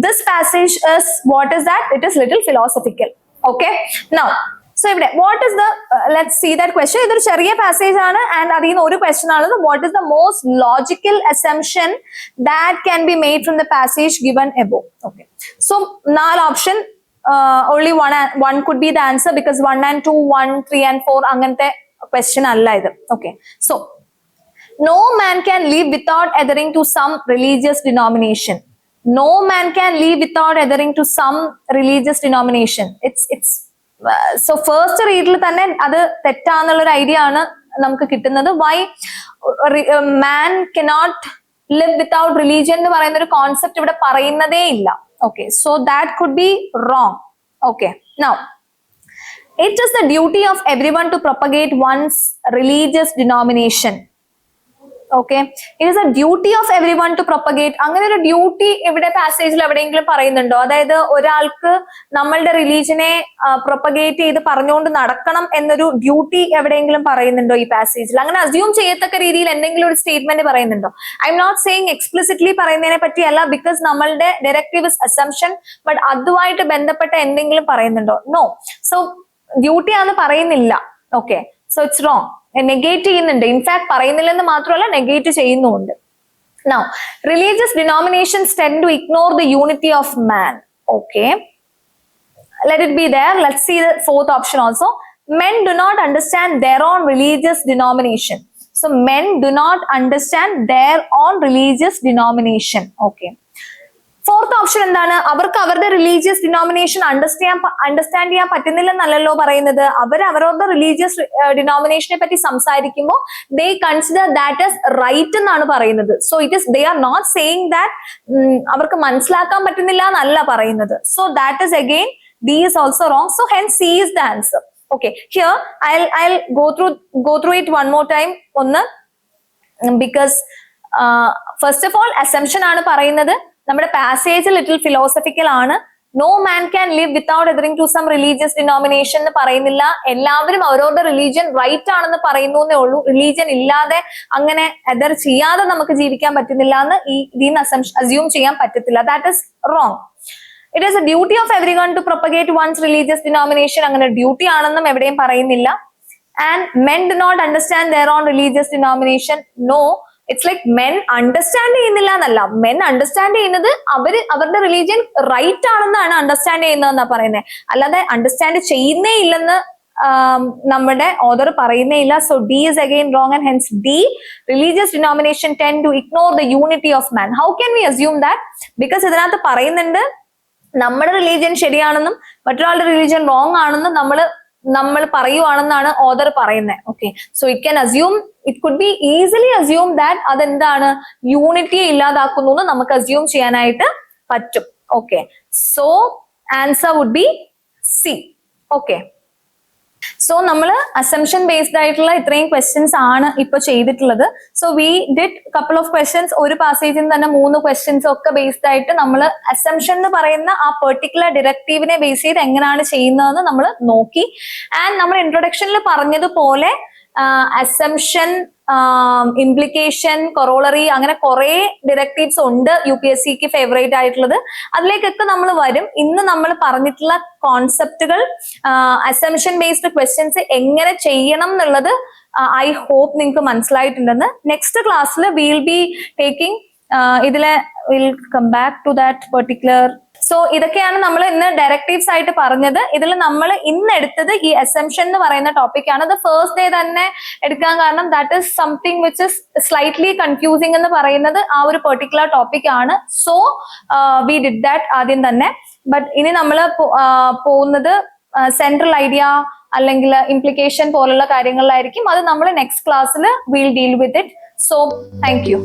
A: this passage is, what is that, it is little philosophical. Okay, now so ഇവിടെ what is the let's see that question. ഇതൊരു ചെറിയ പാസേജ് ആണ് ആൻഡ് അതിൽ നിന്ന് ഒരു ക്വസ്റ്റ്യൻ ആണ്, what is the most logical assumption that can be made from the passage given above. Okay, so നാല് option, only one could be the answer because 1 and 2, 1, 3 and 4 അങ്ങനത്തെ ക്വസ്റ്റ്യൻ അല്ല ഇത്. Okay, so no man can live without adhering to some religious denomination. No man can live without adhering to some religious denomination. It's so first റീഡിൽ തന്നെ അത് തെറ്റാന്നുള്ളൊരു ഐഡിയ ആണ് നമുക്ക് കിട്ടുന്നത്. Why man cannot live without religion എന്ന് പറയുന്ന ഒരു കോൺസെപ്റ്റ് ഇവിടെ പറയുന്നതേ ഇല്ല. Okay, so that could be wrong. Okay, now It is the duty of everyone to propagate one's religious denomination. Okay, it is a duty of everyone to propagate. അങ്ങനെ ഒരു ഡ്യൂട്ടി ഇവിടെ പാസേജിൽ എവിടെയെങ്കിലും പറയുന്നുണ്ടോ? അതായത് ഒരാൾക്ക് നമ്മളുടെ റിലീജിയനെ പ്രൊപ്പഗേറ്റ് ചെയ്ത് പറഞ്ഞുകൊണ്ട് നടക്കണം എന്നൊരു ഡ്യൂട്ടി എവിടെയെങ്കിലും പറയുന്നുണ്ടോ ഈ പാസേജിൽ? അങ്ങനെ അസ്യൂം ചെയ്യത്തക്ക രീതിയിൽ എന്തെങ്കിലും ഒരു സ്റ്റേറ്റ്മെന്റ് പറയുന്നുണ്ടോ? I am not saying explicitly പറയുന്നതിനെ പറ്റിയല്ല, ബിക്കോസ് നമ്മളുടെ ഡയറക്റ്റീവ് ഇസ് അസംഷൻ, ബട്ട് അതുമായിട്ട് ബന്ധപ്പെട്ട എന്തെങ്കിലും പറയുന്നുണ്ടോ? നോ. സോ ഡ്യൂട്ടി ആണെന്ന് പറയുന്നില്ല. Okay, so it's wrong. Negate ചെയ്യുന്നുണ്ട്. ഇൻഫാക്ട് പറയുന്നില്ലെന്ന് മാത്രമല്ല, നെഗേറ്റ് ചെയ്യുന്നുമുണ്ട്. Now, religious denominations tend to ignore the unity of man. Okay, let it be there. Let's see the fourth option also. Men do not understand their own religious denomination. So men do not understand their own religious denomination. Okay. Fourth option എന്താണ്? അവർക്ക് അവരുടെ റിലീജിയസ് ഡിനോമിനേഷൻ അണ്ടർസ്റ്റാൻഡ് ചെയ്യാൻ പറ്റുന്നില്ലെന്നല്ലോ പറയുന്നത്. അവരുടെ റിലീജിയസ് ഡിനോമിനേഷനെ പറ്റി സംസാരിക്കുമ്പോൾ they consider that as right എന്നാണ് പറയുന്നത്. So it is, they are not saying that അവർക്ക് മനസ്സിലാക്കാൻ പറ്റുന്നില്ല എന്നല്ല പറയുന്നത്. So that is again D is also wrong. So hence C is the answer. Okay, here I'll go through it one more time. ഒന്ന്, because first of all assumption ആണ് പറയുന്നത്. നമ്മുടെ പാസേജ് ലിറ്റിൽ ഫിലോസഫിക്കൽ ആണ്. No man can live without adhering to some religious denomination എന്ന് പറയുന്നില്ല. എല്ലാവരും അവരവരുടെ റിലീജിയൻ റൈറ്റ് ആണെന്ന് പറയുന്നു എന്നേ ഉള്ളൂ. റിലീജിയൻ ഇല്ലാതെ അങ്ങനെ എദർ ചെയ്യാതെ നമുക്ക് ജീവിക്കാൻ പറ്റുന്നില്ല എന്ന് ഇതിന്ന് അസ്യൂം ചെയ്യാൻ പറ്റത്തില്ല. That is wrong. It is a duty of everyone to propagate one's religious denomination. അങ്ങനെ ഡ്യൂട്ടി ആണെന്നും എവിടെയും പറയുന്നില്ല. And men do not understand their own religious denomination. No, it's like men understand ചെയ്യുന്നില്ല എന്നല്ല. മെൻ അണ്ടർസ്റ്റാൻഡ് ചെയ്യുന്നത് അവരുടെ റിലീജിയൻ റൈറ്റ് ആണെന്നാണ് അണ്ടർസ്റ്റാൻഡ് ചെയ്യുന്നതെന്നാ പറയുന്നത്. അല്ലാതെ അണ്ടർസ്റ്റാൻഡ് ചെയ്യുന്നേ ഇല്ലെന്ന് നമ്മുടെ ഓതർ പറയുന്നേ ഇല്ല. So D is again wrong and hence D, religious denomination tend to ignore the unity of man. How can we assume that? Because ഇതിനകത്ത് പറയുന്നുണ്ട് നമ്മുടെ റിലീജിയൻ ശരിയാണെന്നും മറ്റൊരാളുടെ റിലീജിയൻ റോങ് ആണെന്നും നമ്മൾ പറയുവാണെന്നാണ് ഓതർ പറയുന്നത്. Okay, so it can assume, it could be easily assume that അതെന്താണ്, യൂണിറ്റിയെ ഇല്ലാതാക്കുന്നു എന്ന് നമുക്ക് അസ്യൂം ചെയ്യാനായിട്ട് പറ്റും. Okay, so answer would be C. Okay, so നമ്മൾ അസംഷൻ ബേസ്ഡ് ആയിട്ടുള്ള ഇത്രയും ക്വസ്റ്റ്യൻസ് ആണ് ഇപ്പൊ ചെയ്തിട്ടുള്ളത്. So we did couple of questions. ഒരു പാസേജിൽ തന്നെ 3 ക്വസ്റ്റ്യൻസ് ഒക്കെ ബേസ്ഡ് ആയിട്ട് നമ്മൾ അസംഷൻ എന്ന് പറയുന്ന ആ പെർട്ടിക്കുലർ ഡിറക്റ്റീവിനെ ബേസ് ചെയ്ത് എങ്ങനെയാണ് ചെയ്യുന്നതെന്ന് നമ്മൾ നോക്കി. ആൻഡ് നമ്മൾ ഇൻട്രൊഡക്ഷനിൽ പറഞ്ഞതുപോലെ അസംഷൻ, ഇംപ്ലിക്കേഷൻ, കൊറോളറി, അങ്ങനെ കുറെ ഡിറക്റ്റീവ്സ് ഉണ്ട് UPSCക്ക് ഫേവറേറ്റ് ആയിട്ടുള്ളത്. അതിലേക്കൊക്കെ നമ്മൾ വരും. ഇന്ന് നമ്മൾ പറഞ്ഞിട്ടുള്ള കോൺസെപ്റ്റുകൾ, അസംഷൻ ബേസ്ഡ് ക്വസ്റ്റ്യൻസ് എങ്ങനെ ചെയ്യണം എന്നുള്ളത് ഐ ഹോപ്പ് നിങ്ങൾക്ക് മനസ്സിലായിട്ടുണ്ടെന്ന്. നെക്സ്റ്റ് ക്ലാസ്സിൽ വിൽ ബി ടേക്കിംഗ് ഇതിലെ will come back to that particular. So ഇതൊക്കെയാണ് നമ്മൾ ഇന്ന് ഡയറക്റ്റീവ്സ് ആയിട്ട് പറഞ്ഞത്. ഇതിൽ നമ്മൾ ഇന്ന് എടുത്തത് ഈ അസംഷൻ എന്ന് പറയുന്ന ടോപ്പിക് ആണ്. അത് ഫസ്റ്റ് ഡേ തന്നെ എടുക്കാൻ കാരണം that is something which is slightly confusing എന്ന് പറയുന്നത് ആ ഒരു പെർട്ടിക്കുലർ ടോപ്പിക് ആണ്. സോ വി ഡിഡ് ദാറ്റ് ആദ്യം തന്നെ. ബട്ട് ഇനി നമ്മൾ പോകുന്നത് സെൻട്രൽ ഐഡിയ അല്ലെങ്കിൽ ഇംപ്ലിക്കേഷൻ പോലുള്ള കാര്യങ്ങളിലായിരിക്കും. അത് നമ്മൾ നെക്സ്റ്റ് ക്ലാസ്സിൽ will deal with it. So thank you.